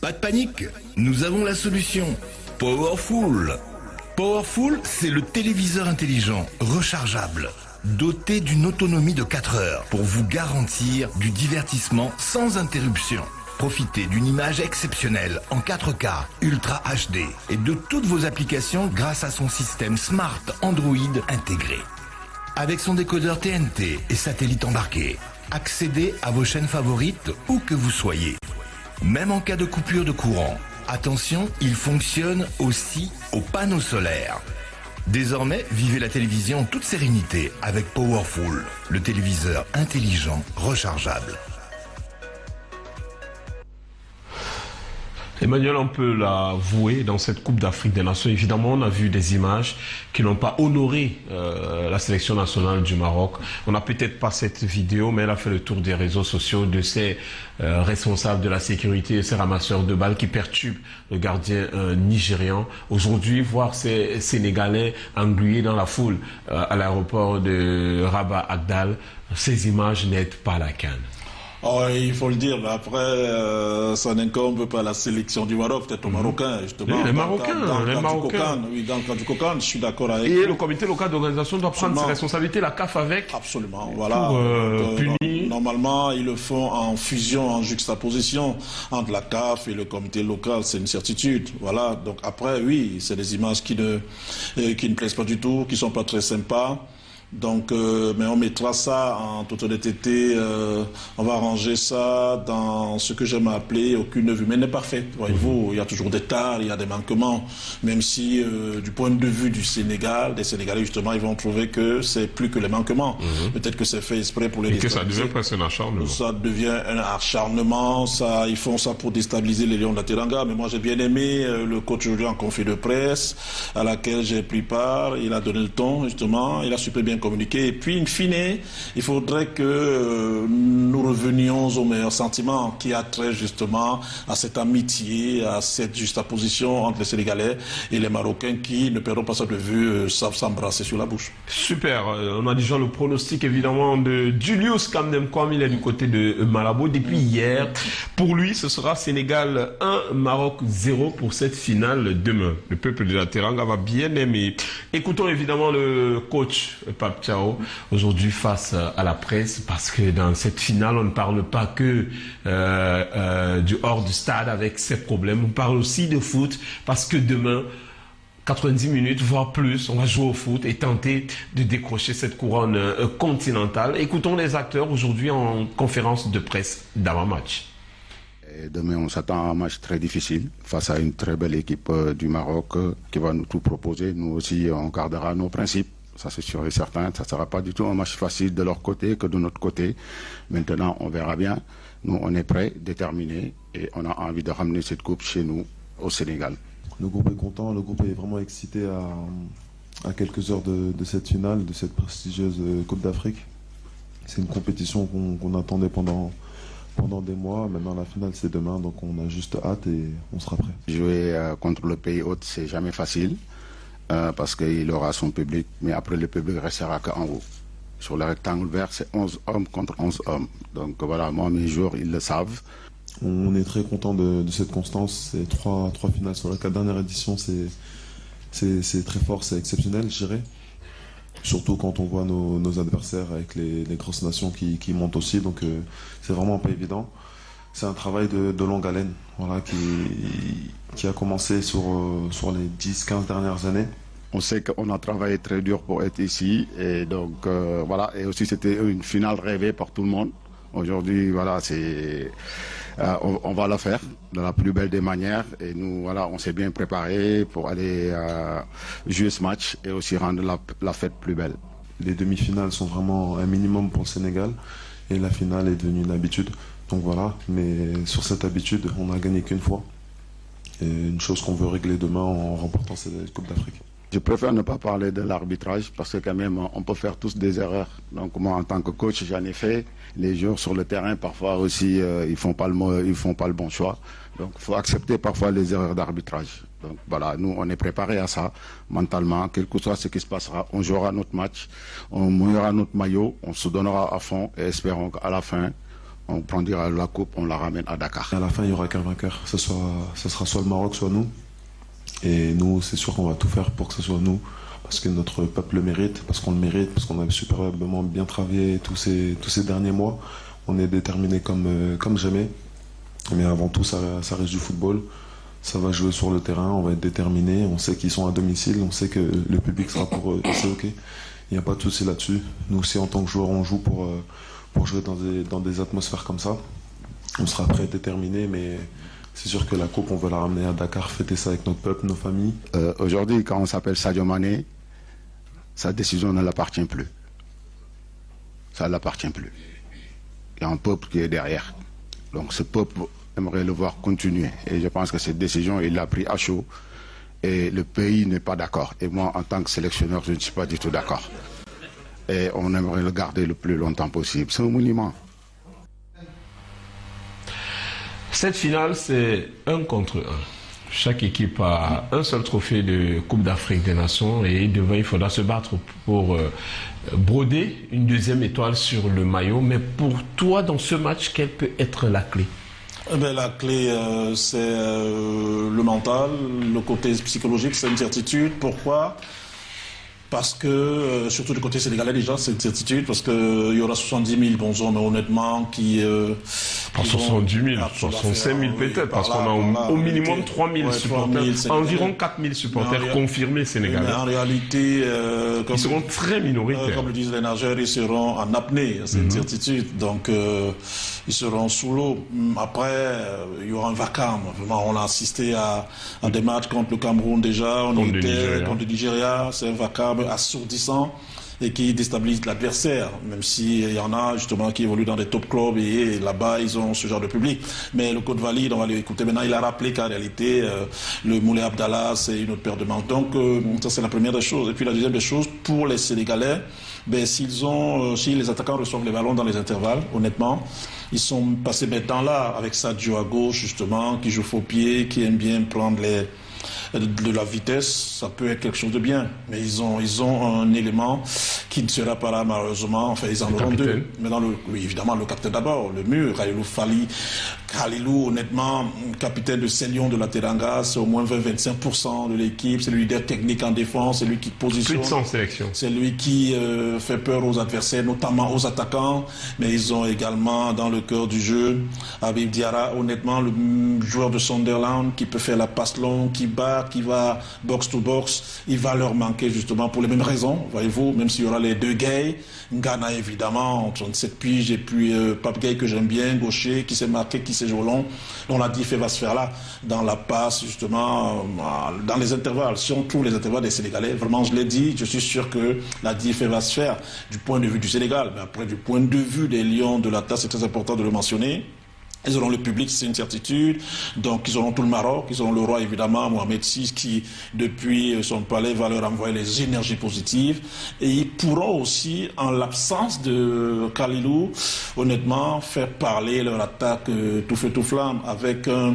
Pas de panique, nous avons la solution. Powerful. Powerful, c'est le téléviseur intelligent, rechargeable, doté d'une autonomie de 4 heures pour vous garantir du divertissement sans interruption. Profitez d'une image exceptionnelle en 4K, Ultra HD et de toutes vos applications grâce à son système Smart Android intégré. Avec son décodeur TNT et satellite embarqué, accédez à vos chaînes favorites où que vous soyez. Même en cas de coupure de courant. Attention, il fonctionne aussi aux panneaux solaires. Désormais, vivez la télévision en toute sérénité avec Powerful, le téléviseur intelligent rechargeable. Emmanuel, on peut l'avouer, dans cette Coupe d'Afrique des Nations, évidemment, on a vu des images qui n'ont pas honoré la sélection nationale du Maroc. On n'a peut-être pas cette vidéo, mais elle a fait le tour des réseaux sociaux de ces responsables de la sécurité et ces ramasseurs de balles qui perturbent le gardien nigérian. Aujourd'hui, voir ces Sénégalais englués dans la foule à l'aéroport de Rabat-Agdal, ces images n'aident pas la CAN. Oh, il faut le dire, mais après, ça n'incombe pas à la sélection du Maroc, peut-être aux Marocains, justement. Les Marocains, dans le cas du Cocan, je suis d'accord avec Et le comité local d'organisation doit prendre ses responsabilités, la CAF avec. Absolument, voilà. Pour punir. Normalement, ils le font en fusion, en juxtaposition entre la CAF et le comité local, c'est une certitude. Voilà, donc après, oui, c'est des images qui ne plaisent pas du tout, qui sont pas très sympas. Donc, mais on mettra ça en toute honnêteté, on va ranger ça dans ce que j'aime appeler aucune vue. Mais n'est parfait, voyez-vous, il y a toujours des tares, il y a des manquements, même si du point de vue du Sénégal, des Sénégalais justement, ils vont trouver que c'est plus que les manquements. Peut-être que c'est fait exprès pour les déstabiliser. Et que ça devient presque un acharnement. Ça devient un acharnement, ça, ils font ça pour déstabiliser les Lions de la Teranga. Mais moi j'ai bien aimé le coach aujourd'hui en conférence de presse, à laquelle j'ai pris part, il a donné le ton justement, il a super bien communiquer. Et puis, in fine, il faudrait que nous revenions aux meilleurs sentiments qui a trait justement à cette amitié, à cette juxtaposition entre les Sénégalais et les Marocains qui, ne perdront pas ça de vue, savent s'embrasser sur la bouche. Super. On a déjà le pronostic évidemment de Julius Kamdemkwam. Il est du côté de Malabo depuis hier. Pour lui, ce sera Sénégal 1, Maroc 0 pour cette finale demain. Le peuple de la Teranga va bien aimer. Écoutons évidemment le coach Pape Thiaw aujourd'hui face à la presse, parce que dans cette finale on ne parle pas que du hors du stade avec ses problèmes, on parle aussi de foot, parce que demain 90 minutes voire plus on va jouer au foot et tenter de décrocher cette couronne continentale. Écoutons les acteurs aujourd'hui en conférence de presse d'avant-match. Et demain, on s'attend à un match très difficile face à une très belle équipe du Maroc qui va nous tout proposer. Nous aussi, on gardera nos principes. Ça, c'est sûr et certain. Ça ne sera pas du tout un match facile de leur côté que de notre côté. Maintenant, on verra bien. Nous, on est prêts, déterminés, et on a envie de ramener cette coupe chez nous, au Sénégal. Le groupe est content, le groupe est vraiment excité à quelques heures de cette finale, de cette prestigieuse Coupe d'Afrique. C'est une compétition qu'on attendait pendant des mois. Maintenant, la finale, c'est demain, donc on a juste hâte et on sera prêt. Jouer contre le pays hôte, c'est jamais facile. Parce qu'il aura son public, mais après le public restera qu'en haut. Sur le rectangle vert, c'est 11 hommes contre 11 hommes. Donc voilà, moi, mes joueurs, ils le savent. On est très content de cette constance. C'est trois finales sur la 4 dernières éditions, c'est très fort, c'est exceptionnel, je dirais. Surtout quand on voit nos adversaires avec les grosses nations qui montent aussi, donc c'est vraiment pas évident. C'est un travail de longue haleine, voilà, qui a commencé sur les 10-15 dernières années. On sait qu'on a travaillé très dur pour être ici, et donc voilà. Et aussi c'était une finale rêvée par tout le monde. Aujourd'hui, voilà, on va la faire de la plus belle des manières. Et nous, voilà, on s'est bien préparé pour aller jouer ce match et aussi rendre la fête plus belle. Les demi-finales sont vraiment un minimum pour le Sénégal et la finale est devenue une habitude. Donc voilà, mais sur cette habitude, on n'a gagné qu'une fois. Et une chose qu'on veut régler demain en remportant cette Coupe d'Afrique. Je préfère ne pas parler de l'arbitrage parce que quand même, on peut faire tous des erreurs. Donc moi, en tant que coach, j'en ai fait. Les joueurs sur le terrain, parfois aussi, ils font pas le bon choix. Donc il faut accepter parfois les erreurs d'arbitrage. Donc voilà, nous, on est préparés à ça mentalement. Quel que soit ce qui se passera, on jouera notre match, on mouillera notre maillot, on se donnera à fond et espérons qu'à la fin, on prendra la coupe, on la ramène à Dakar. À la fin, il n'y aura qu'un vainqueur. Ce sera soit le Maroc, soit nous. Et nous, c'est sûr qu'on va tout faire pour que ce soit nous, parce que notre peuple le mérite, parce qu'on le mérite, parce qu'on a superbement bien travaillé tous ces derniers mois. On est déterminés comme jamais. Mais avant tout, ça reste du football. Ça va jouer sur le terrain, on va être déterminés. On sait qu'ils sont à domicile, on sait que le public sera pour eux. C'est OK. Il n'y a pas de souci là-dessus. Nous aussi, en tant que joueurs, on joue pour jouer dans des atmosphères comme ça. On sera prêts, déterminés, mais c'est sûr que la coupe, on veut la ramener à Dakar, fêter ça avec notre peuple, nos familles. Aujourd'hui, quand on s'appelle Sadio Mané, sa décision ne l'appartient plus. Ça ne l'appartient plus. Il y a un peuple qui est derrière. Donc ce peuple aimerait le voir continuer. Et je pense que cette décision, il l'a pris à chaud. Et le pays n'est pas d'accord. Et moi, en tant que sélectionneur, je ne suis pas du tout d'accord. Et on aimerait le garder le plus longtemps possible. C'est un monument. Cette finale, c'est 1 contre 1. Chaque équipe a un seul trophée de Coupe d'Afrique des Nations et demain, il faudra se battre pour broder une 2e étoile sur le maillot. Mais pour toi, dans ce match, quelle peut être la clé? La clé, c'est le mental, le côté psychologique, c'est une certitude. Pourquoi ? Parce que, surtout du côté sénégalais déjà, c'est une certitude, parce qu'il y aura 70 000 bons hommes, honnêtement, qui... Pas 70 000, 65 000 peut-être, parce qu'on a au minimum 3 000 supporters, environ 4 000 supporters confirmés sénégalais. Mais en réalité... ils seront très minoritaires. Comme le disent les nageurs, ils seront en apnée, c'est une certitude. Donc, ils seront sous l'eau. Après, il y aura un vacarme. Vraiment, on a assisté à des matchs contre le Cameroun déjà, contre le Nigeria, c'est un vacarme assourdissant et qui déstabilise l'adversaire, même s'il y en a justement qui évoluent dans des top clubs et là-bas ils ont ce genre de public. Mais le Côte Valide, on va l'écouter maintenant, il a rappelé qu'en réalité le Moulay Abdallah c'est une autre paire de manches. Donc ça c'est la première des choses. Et puis la deuxième des choses, pour les Sénégalais, si les attaquants reçoivent les ballons dans les intervalles, honnêtement, ils sont passés maintenant là avec Sadio à gauche justement, qui joue faux pied, qui aime bien prendre de la vitesse, ça peut être quelque chose de bien. Mais ils ont un élément qui ne sera pas là malheureusement. Enfin, ils en auront deux. Mais oui, évidemment, le capitaine d'abord, le mur, Khalilou, honnêtement, capitaine de Saint-Lion de la Teranga, c'est au moins 20-25% de l'équipe. C'est le leader technique en défense, c'est lui qui positionne. Plus de 100 sélections. C'est lui qui fait peur aux adversaires, notamment aux attaquants. Mais ils ont également dans le cœur du jeu Habib Diarra, honnêtement, le joueur de Sunderland qui peut faire la passe longue, qui bat, qui va box to box. Il va leur manquer justement pour les mêmes raisons, voyez-vous, même s'il y aura les deux gays. Ngana évidemment, 37 piges, et puis Pape Gay que j'aime bien, gaucher, qui s'est marqué, qui s'est joué long, dont la diff va se faire là, dans la passe justement, dans les intervalles. Si on trouve les intervalles des Sénégalais, vraiment je l'ai dit, je suis sûr que la diff va se faire du point de vue du Sénégal. Mais après, du point de vue des Lions de la Tasse, c'est très important de le mentionner. Ils auront le public, c'est une certitude. Donc, ils auront tout le Maroc. Ils auront le roi, évidemment, Mohamed VI, qui, depuis son palais, va leur envoyer les énergies positives. Et ils pourront aussi, en l'absence de Khalilou, honnêtement, faire parler leur attaque tout feu, tout flamme avec un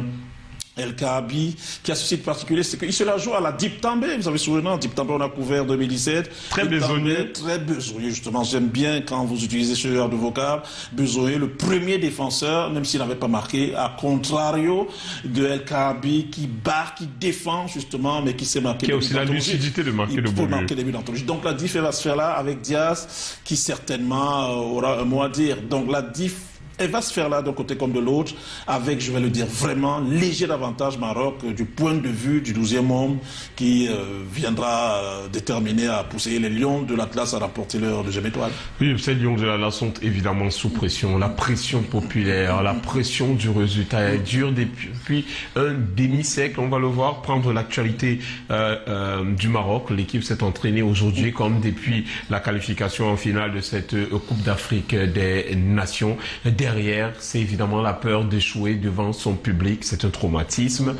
El Kaabi, qui a ceci de particulier, c'est qu'il se la joue à la Dip També. Vous avez souvenir, Dip També, on a couvert 2017. Très besogneux. Très besogneux, justement. J'aime bien quand vous utilisez ce genre de vocable. Besogneux, le premier défenseur, même s'il n'avait pas marqué, à contrario de El Kaabi, qui bat, qui défend, justement, mais qui s'est marqué. Qui a aussi la lucidité de marquer le bon but. Donc la diff va se faire là avec Diaz, qui certainement aura un mot à dire. Donc la diff Elle va se faire là d'un côté comme de l'autre, avec, je vais le dire, vraiment léger avantage Maroc du point de vue du 12e homme qui viendra déterminer à pousser les Lions de l'Atlas à rapporter leur deuxième étoile. Oui, ces Lions de l'Atlas sont évidemment sous pression. La pression populaire, la pression du résultat, elle dure depuis un demi-siècle. On va le voir prendre l'actualité du Maroc. L'équipe s'est entraînée aujourd'hui comme depuis la qualification en finale de cette Coupe d'Afrique des Nations. Derrière, c'est évidemment la peur d'échouer devant son public. C'est un traumatisme.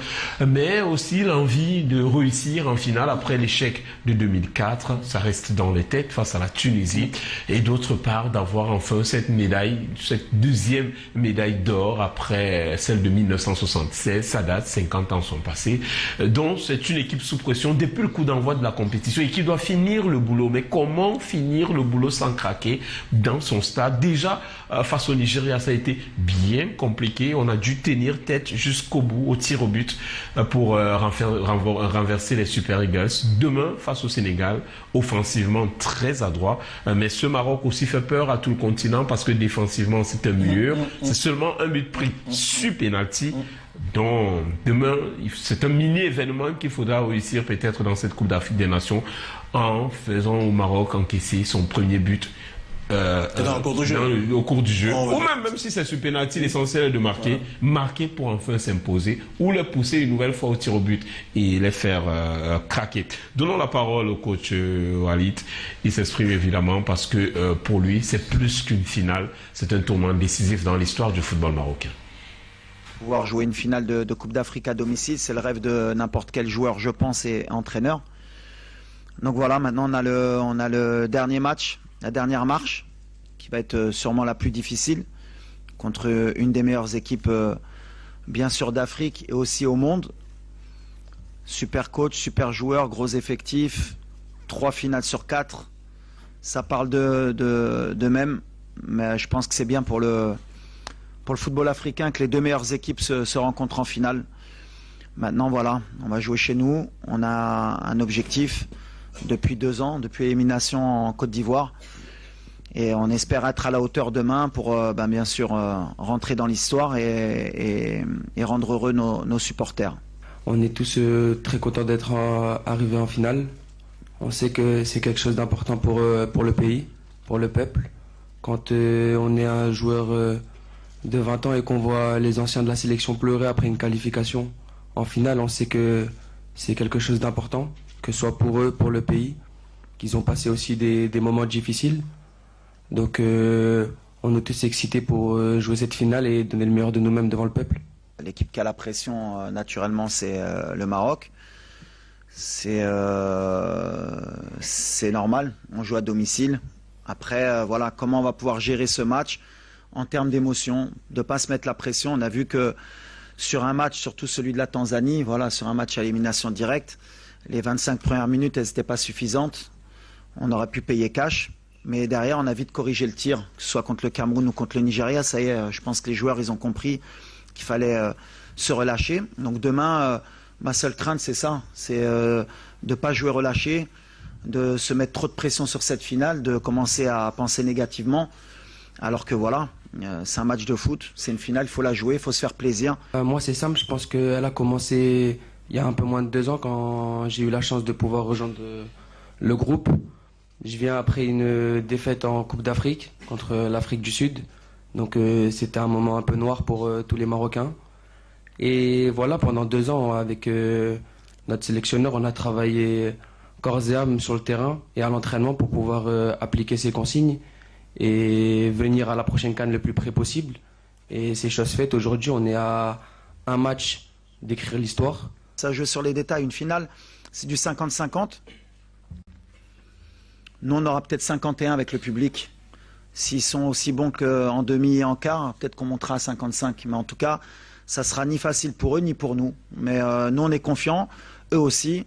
Mais aussi l'envie de réussir en finale après l'échec de 2004. Ça reste dans les têtes face à la Tunisie. Et d'autre part, d'avoir enfin cette médaille, cette deuxième médaille d'or après celle de 1976. Ça date, 50 ans sont passés. Donc, c'est une équipe sous pression depuis le coup d'envoi de la compétition et qui doit finir le boulot. Mais comment finir le boulot sans craquer dans son stade? Déjà, face au Nigeria, ça a été bien compliqué. On a dû tenir tête jusqu'au bout, au tir au but, pour renverser les Super Eagles. Demain, face au Sénégal, offensivement très adroit. Mais ce Maroc aussi fait peur à tout le continent parce que défensivement, c'est un mur. C'est seulement un but pris sur penalty. Donc, demain, c'est un mini-événement qu'il faudra réussir peut-être dans cette Coupe d'Afrique des Nations en faisant au Maroc encaisser son premier but au cours du jeu. Ou même si c'est sur penalty, l'essentiel est de marquer pour enfin s'imposer ou le pousser une nouvelle fois au tir au but et les faire craquer. Donnons la parole au coach Walid. Il s'exprime évidemment parce que pour lui, c'est plus qu'une finale, c'est un tournant décisif dans l'histoire du football marocain. Pouvoir jouer une finale de Coupe d'Afrique à domicile, c'est le rêve de n'importe quel joueur, je pense, et entraîneur. Donc voilà, maintenant on a le dernier match, la dernière marche, qui va être sûrement la plus difficile, contre une des meilleures équipes, bien sûr, d'Afrique et aussi au monde. Super coach, super joueur, gros effectif, 3 finales sur 4. Ça parle de même, mais je pense que c'est bien pour le football africain que les deux meilleures équipes se rencontrent en finale. Maintenant, voilà, on va jouer chez nous. On a un objectif depuis 2 ans, depuis l'élimination en Côte d'Ivoire. Et on espère être à la hauteur demain pour, bien sûr, rentrer dans l'histoire et rendre heureux nos supporters. On est tous très contents d'être arrivés en finale. On sait que c'est quelque chose d'important pour le pays, pour le peuple. Quand on est un joueur de 20 ans et qu'on voit les anciens de la sélection pleurer après une qualification en finale, on sait que c'est quelque chose d'important, que ce soit pour eux, pour le pays, qu'ils ont passé aussi des moments difficiles. Donc on est tous excités pour jouer cette finale et donner le meilleur de nous-mêmes devant le peuple. L'équipe qui a la pression, naturellement, c'est le Maroc. C'est normal, on joue à domicile. Après, voilà, comment on va pouvoir gérer ce match en termes d'émotion, de ne pas se mettre la pression. On a vu que sur un match, surtout celui de la Tanzanie, voilà, sur un match à élimination directe, les 25 premières minutes, elles n'étaient pas suffisantes. On aurait pu payer cash. Mais derrière, on a vite corrigé le tir, que ce soit contre le Cameroun ou contre le Nigeria. Ça y est, je pense que les joueurs, ils ont compris qu'il fallait se relâcher. Donc demain, ma seule crainte, c'est ça. C'est de ne pas jouer relâché, de se mettre trop de pression sur cette finale, de commencer à penser négativement. Alors que voilà, c'est un match de foot, c'est une finale, il faut la jouer, il faut se faire plaisir. Moi, c'est simple, je pense qu'elle a commencé il y a un peu moins de 2 ans quand j'ai eu la chance de pouvoir rejoindre le groupe. Je viens après une défaite en Coupe d'Afrique contre l'Afrique du Sud. Donc c'était un moment un peu noir pour tous les Marocains. Et voilà, pendant 2 ans, avec notre sélectionneur, on a travaillé corps et âme sur le terrain et à l'entraînement pour pouvoir appliquer ces consignes et venir à la prochaine CAN le plus près possible. Et c'est chose faite. Aujourd'hui, on est à un match d'écrire l'histoire. Ça joue sur les détails. Une finale, c'est du 50-50. Nous, on aura peut-être 51 avec le public. S'ils sont aussi bons qu'en demi et en quart, peut-être qu'on montera à 55. Mais en tout cas, ça sera ni facile pour eux ni pour nous. Mais nous, on est confiants, eux aussi.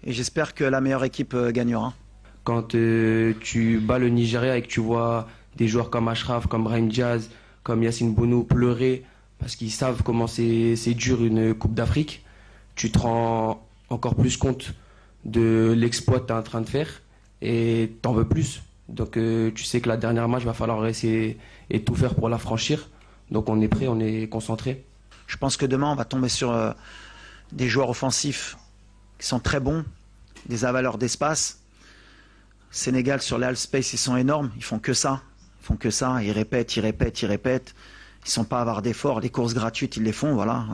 Et j'espère que la meilleure équipe gagnera. Quand tu bats le Nigeria et que tu vois des joueurs comme Ashraf, comme Brahim Diaz, comme Yacine Bounou pleurer parce qu'ils savent comment c'est dur une Coupe d'Afrique, tu te rends encore plus compte de l'exploit que tu es en train de faire. Et t'en veux plus. Donc tu sais que la dernière match, il va falloir essayer et tout faire pour la franchir. Donc on est prêt, on est concentré. Je pense que demain, on va tomber sur des joueurs offensifs qui sont très bons, des avaleurs d'espace. Sénégal, sur les half space, ils sont énormes. Ils font que ça. Ils répètent. Ils sont pas avares d'efforts. Les courses gratuites, ils les font. Voilà.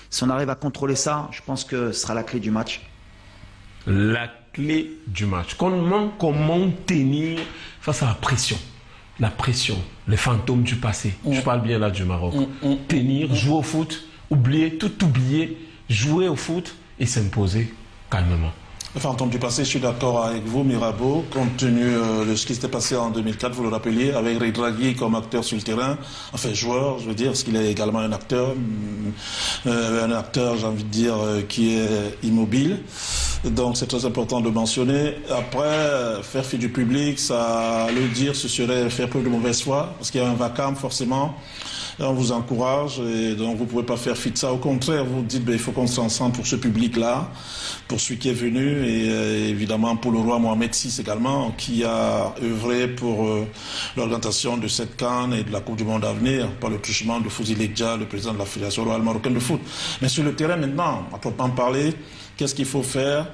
Si on arrive à contrôler ça, je pense que ce sera la clé du match. La clé du match. Comment tenir face à la pression? La pression, les fantômes du passé. Je parle bien là du Maroc. Tenir, jouer au foot, tout oublier, jouer au foot et s'imposer calmement. Les fantômes du passé, je suis d'accord avec vous, Mirabeau, compte tenu de ce qui s'était passé en 2004, vous le rappeliez, avec Regragui comme acteur sur le terrain, enfin joueur, je veux dire, parce qu'il est également un acteur, j'ai envie de dire, qui est immobile. Donc c'est très important de mentionner. Après, faire fi du public, ça, le dire, ce serait faire preuve de mauvaise foi, parce qu'il y a un vacarme forcément. Et on vous encourage et donc vous ne pouvez pas faire fi de ça. Au contraire, vous dites il faut qu'on soit ensemble pour ce public-là, pour celui qui est venu et évidemment pour le roi Mohamed VI également, qui a œuvré pour l'organisation de cette CAN et de la Coupe du Monde à venir par le truchement de Fouzi Legdia, le président de la Fédération royale marocaine de foot. Mais sur le terrain maintenant, à proprement parler, qu'est-ce qu'il faut faire?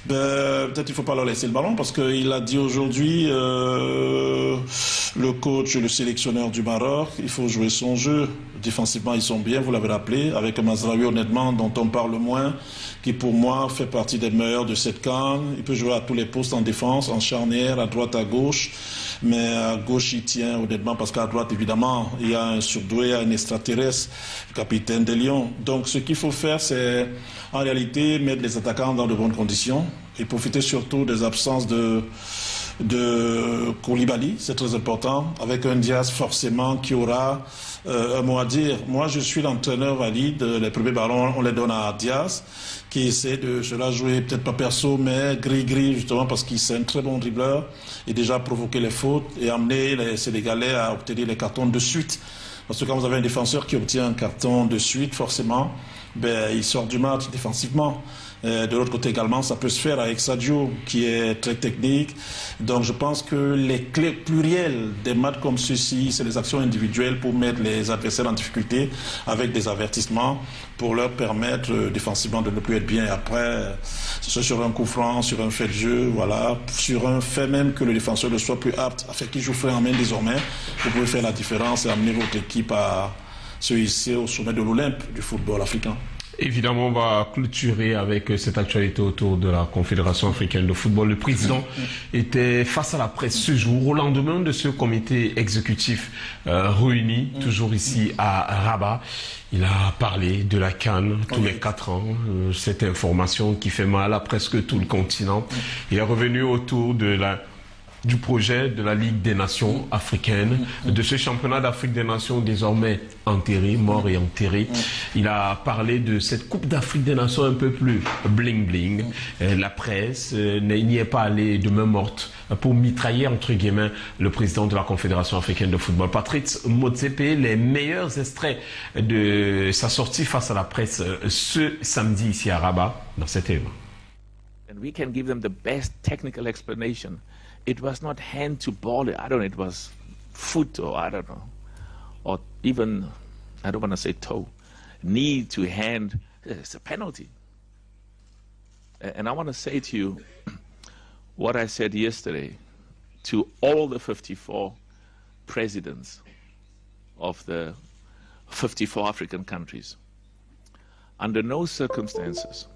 Peut-être qu'il ne faut pas leur laisser le ballon parce qu'il a dit aujourd'hui, le coach, le sélectionneur du Maroc, il faut jouer son jeu. Défensivement, ils sont bien, vous l'avez rappelé, avec Mazraoui honnêtement, dont on parle moins, qui pour moi fait partie des meilleurs de cette CAN. Il peut jouer à tous les postes en défense, en charnière, à droite, à gauche. Mais à gauche, il tient honnêtement parce qu'à droite, évidemment, il y a un surdoué, un extraterrestre, le capitaine des Lions. Donc ce qu'il faut faire, c'est en réalité mettre les attaquants dans de bonnes conditions et profiter surtout des absences de Koulibaly, c'est très important, avec un Diaz forcément qui aura un mot à dire. Moi, je suis l'entraîneur valide, les premiers ballons, on les donne à Diaz, qui essaie de cela jouer, peut-être pas perso, mais gris-gris, justement, parce qu'il c'est un très bon dribbleur, et déjà provoquer les fautes et amener les Sénégalais à obtenir les cartons de suite. Parce que quand vous avez un défenseur qui obtient un carton de suite, forcément, il sort du match défensivement. De l'autre côté également, ça peut se faire avec Sadio, qui est très technique. Donc je pense que les clés plurielles des matchs comme ceux-ci, c'est les actions individuelles pour mettre les adversaires en difficulté avec des avertissements pour leur permettre défensivement de ne plus être bien. Et après, ce soit sur un coup franc, sur un fait de jeu, voilà, sur un fait même que le défenseur ne soit plus apte à faire qu'il joue frais en main désormais. Vous pouvez faire la différence et amener votre équipe à se hisser au sommet de l'Olympe du football africain. Évidemment, on va clôturer avec cette actualité autour de la Confédération africaine de football. Le président était face à la presse ce jour, au lendemain de ce comité exécutif réuni, toujours ici à Rabat. Il a parlé de la CAN tous les 4 ans, cette information qui fait mal à presque tout le continent. Il est revenu autour du projet de la Ligue des Nations africaines, de ce championnat d'Afrique des Nations désormais enterré, mort et enterré. Il a parlé de cette Coupe d'Afrique des Nations un peu plus bling-bling. La presse n'y est pas allée de main morte pour mitrailler, entre guillemets, le président de la Confédération africaine de football. Patrice Motsepe, les meilleurs extraits de sa sortie face à la presse ce samedi ici à Rabat, dans cette œuvre. And we can give them the best technical explanation. It was not hand to ball, I don't know, it was foot or I don't know, or even, I don't want to say toe, knee to hand, it's a penalty. And I want to say to you what I said yesterday to all the 54 presidents of the 54 African countries. Under no circumstances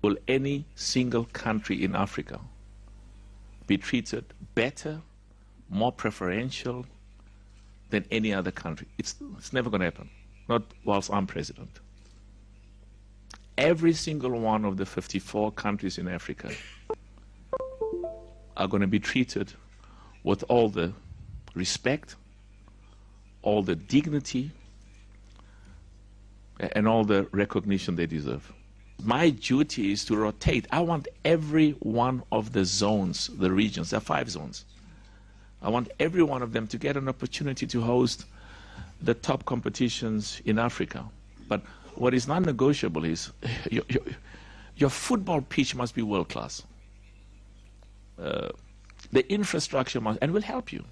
will any single country in Africa be treated better, more preferential than any other country. It's never going to happen, not whilst I'm president. Every single one of the 54 countries in Africa are going to be treated with all the respect, all the dignity, and all the recognition they deserve. My duty is to rotate. I want every one of the zones, the regions, there are 5 zones. I want every one of them to get an opportunity to host the top competitions in Africa. But what is non-negotiable is your football pitch must be world-class. The infrastructure must, and will help you.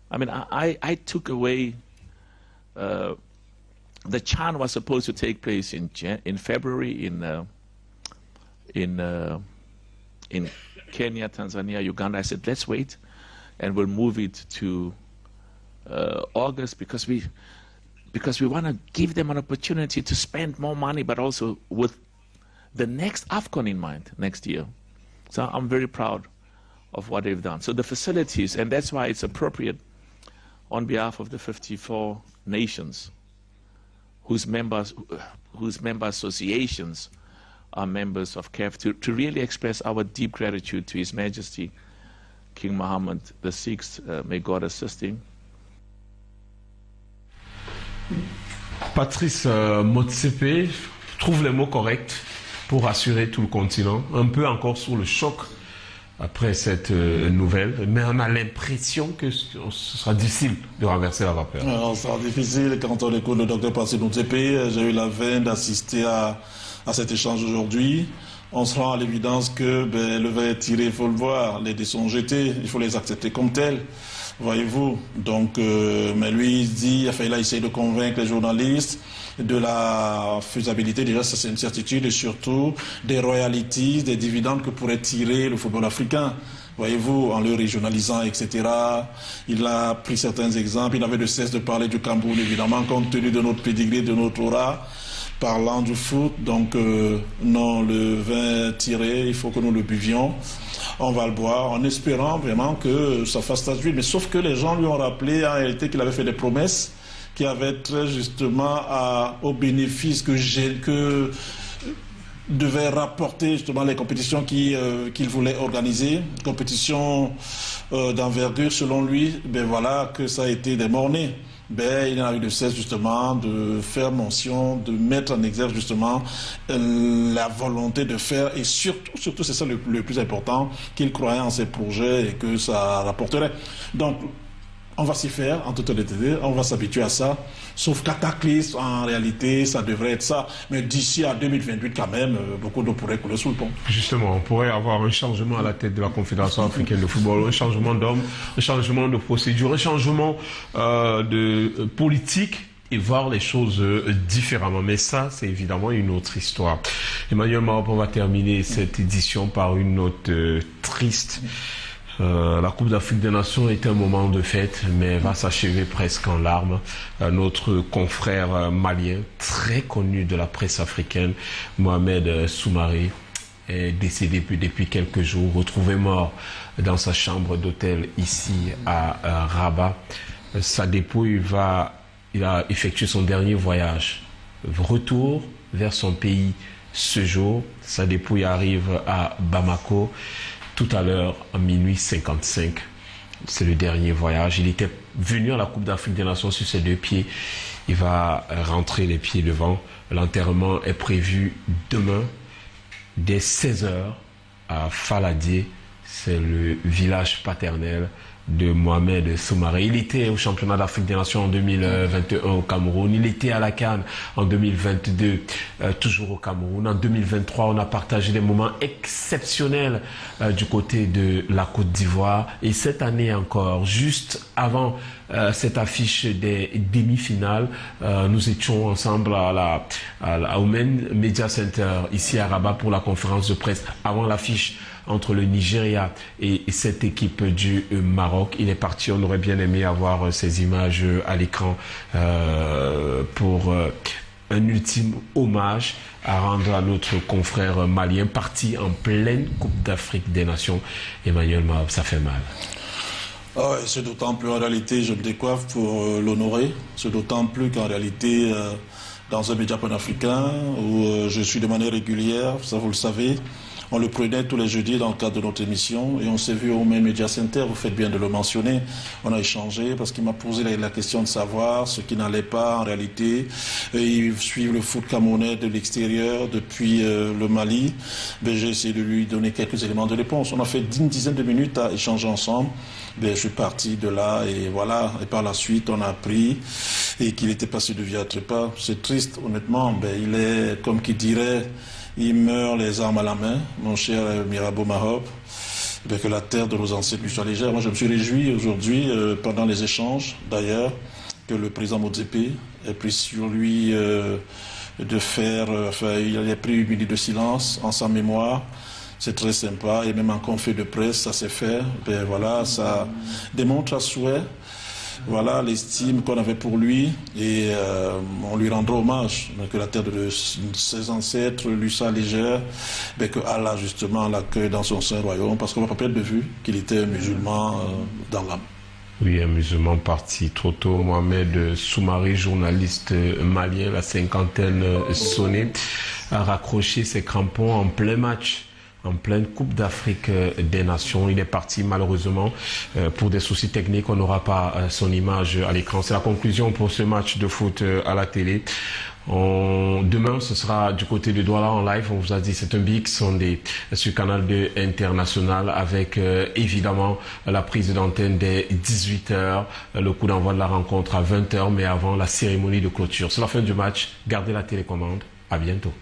I mean, I took away the CHAN was supposed to take place in February in Kenya, Tanzania, Uganda. I said, let's wait, and we'll move it to August because we want to give them an opportunity to spend more money, but also with the next AFCON in mind next year. So I'm very proud of what they've done. So the facilities, and that's why it's appropriate on behalf of the 54 nations whose member associations are members of CAF to really express our deep gratitude to His Majesty King Mohammed VI. May God assist him. Patrice Motsepe trouve les mots corrects pour rassurer tout le continent, un peu encore sous le choc après cette nouvelle, mais on a l'impression que ce sera difficile de renverser la vapeur. Alors, ça sera difficile quand on écoute le docteur Patrice Motsepe. J'ai eu la veine d'assister à cet échange aujourd'hui. On se rend à l'évidence que le vin est tiré, il faut le voir, les dés sont jetés, il faut les accepter comme tels. Voyez-vous, donc, mais lui, il dit, il a essayé de convaincre les journalistes de la faisabilité, déjà ça c'est une certitude, et surtout des royalties, des dividendes que pourrait tirer le football africain. Voyez-vous, en le régionalisant, etc. Il a pris certains exemples, il n'avait de cesse de parler du Cameroun, évidemment, compte tenu de notre pédigré, de notre aura, parlant du foot. Donc, non, le vin tiré, il faut que nous le buvions. On va le boire en espérant vraiment que ça fasse tache d'huile. Mais sauf que les gens lui ont rappelé en réalité qu'il avait fait des promesses qui avaient trait justement au bénéfice que devaient rapporter justement les compétitions qu'il voulait organiser. Compétitions d'envergure selon lui, voilà que ça a été des morts-nés. Il n'a eu de cesse justement de faire mention, de mettre en exergue justement la volonté de faire, et surtout c'est ça le plus important, qu'il croyait en ses projets et que ça rapporterait. Donc on va s'y faire en toute honnêteté, on va s'habituer à ça, sauf cataclysme en réalité ça devrait être ça, mais d'ici à 2028 quand même, beaucoup d'eau pourrait couler sous le pont. Justement, on pourrait avoir un changement à la tête de la Confédération africaine de football, un changement d'hommes, un changement de procédure, un changement de politique, et voir les choses différemment. Mais ça, c'est évidemment une autre histoire. Emmanuel Mahop, on va terminer cette édition par une note triste. La Coupe d'Afrique des Nations est un moment de fête, mais va s'achever presque en larmes. Notre confrère malien, très connu de la presse africaine, Mohamed Soumaré, est décédé depuis quelques jours, retrouvé mort dans sa chambre d'hôtel ici à Rabat. Sa dépouille il a effectué son dernier voyage. Retour vers son pays ce jour. Sa dépouille arrive à Bamako. Tout à l'heure, à minuit 55, c'est le dernier voyage. Il était venu à la Coupe d'Afrique des Nations sur ses deux pieds. Il va rentrer les pieds devant. L'enterrement est prévu demain, dès 16h, à Faladié. C'est le village paternel de Mohamed Soumaré. Il était au championnat d'Afrique des Nations en 2021 au Cameroun. Il était à la CAN en 2022, toujours au Cameroun. En 2023, on a partagé des moments exceptionnels du côté de la Côte d'Ivoire. Et cette année encore, juste avant cette affiche des demi-finales, nous étions ensemble au Main Media Center ici à Rabat pour la conférence de presse avant l'affiche entre le Nigeria et cette équipe du Maroc. Il est parti, on aurait bien aimé avoir ces images à l'écran pour un ultime hommage à rendre à notre confrère malien parti en pleine Coupe d'Afrique des Nations. Emmanuel Mahop, ça fait mal. C'est d'autant plus en réalité, je me décoiffe pour l'honorer, c'est d'autant plus qu'en réalité, dans un média panafricain où je suis de manière régulière, ça vous le savez, on le prenait tous les jeudis dans le cadre de notre émission et on s'est vu au Main Media Center, vous faites bien de le mentionner. On a échangé parce qu'il m'a posé la question de savoir ce qui n'allait pas en réalité. Et suivre le foot camerounais de l'extérieur depuis le Mali. J'ai essayé de lui donner quelques éléments de réponse. On a fait une dizaine de minutes à échanger ensemble. Je suis parti de là et voilà. Et par la suite, on a appris et qu'il était passé de vie à trépas. C'est triste, honnêtement. Il est, comme qui dirait, il meurt les armes à la main, mon cher Mirabeau Mahop. Que la terre de nos ancêtres lui soit légère. Moi, je me suis réjoui aujourd'hui, pendant les échanges, d'ailleurs, que le président Motsepe ait pris sur lui de faire... il a pris 1 minute de silence en sa mémoire. C'est très sympa. Et même en conférence de presse, ça s'est fait. Ben voilà, ça démontre à souhait voilà l'estime qu'on avait pour lui. Et on lui rendra hommage. Que la terre de ses ancêtres lui soit légère. Ben que Allah, justement, l'accueille dans son saint royaume. Parce qu'on ne va pas perdre de vue qu'il était musulman dans l'âme. Oui, un musulman parti trop tôt. Mohamed Soumari, journaliste malien, la cinquantaine sonnée, a raccroché ses crampons en plein match, en pleine Coupe d'Afrique des Nations. Il est parti malheureusement pour des soucis techniques. On n'aura pas son image à l'écran. C'est la conclusion pour ce match de foot à la télé. Demain, ce sera du côté de Douala en live. On vous a dit, c'est un Big Sunday sur Canal 2 International avec évidemment la prise d'antenne dès 18h, le coup d'envoi de la rencontre à 20h, mais avant la cérémonie de clôture. C'est la fin du match. Gardez la télécommande. À bientôt.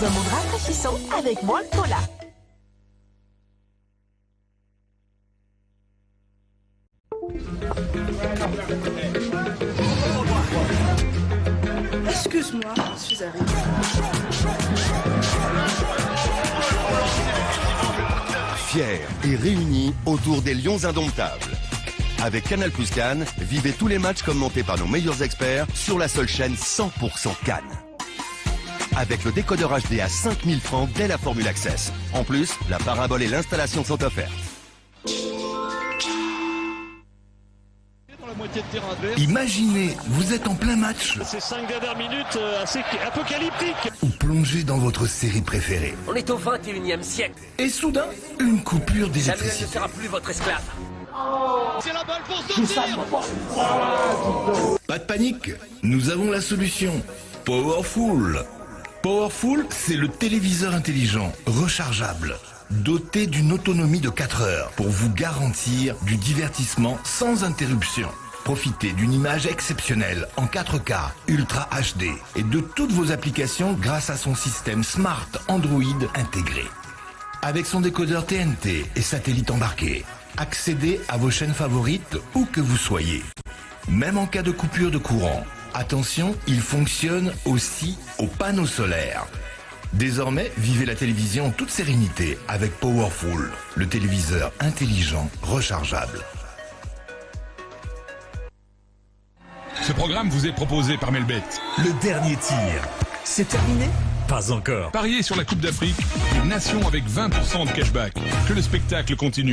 Un monde rafraîchissant avec moins de cola. Excuse-moi, je suis arrivée. Fiers et réunis autour des Lions indomptables. Avec Canal Plus Cannes, vivez tous les matchs commentés par nos meilleurs experts sur la seule chaîne 100% Cannes. Avec le décodeur HD à 5000 francs dès la formule Access. En plus, la parabole et l'installation sont offertes. Imaginez, vous êtes en plein match. Ces 5 dernières minutes assez apocalyptiques. Ou plongé dans votre série préférée. On est au 21e siècle. Et soudain, une coupure Samuel ne d'électricité. sera plus votre esclave. C'est la balle pour sortir. Pas de panique, nous avons la solution. Powerful. Powerful, c'est le téléviseur intelligent, rechargeable, doté d'une autonomie de 4 heures pour vous garantir du divertissement sans interruption. Profitez d'une image exceptionnelle en 4K, Ultra HD et de toutes vos applications grâce à son système Smart Android intégré. Avec son décodeur TNT et satellite embarqué, accédez à vos chaînes favorites où que vous soyez. Même en cas de coupure de courant. Attention, il fonctionne aussi au panneau solaire. Désormais, vivez la télévision en toute sérénité avec Powerful, le téléviseur intelligent rechargeable. Ce programme vous est proposé par Melbet. Le dernier tir. C'est terminé? Pas encore. Pariez sur la Coupe d'Afrique des Nations avec 20% de cashback. Que le spectacle continue.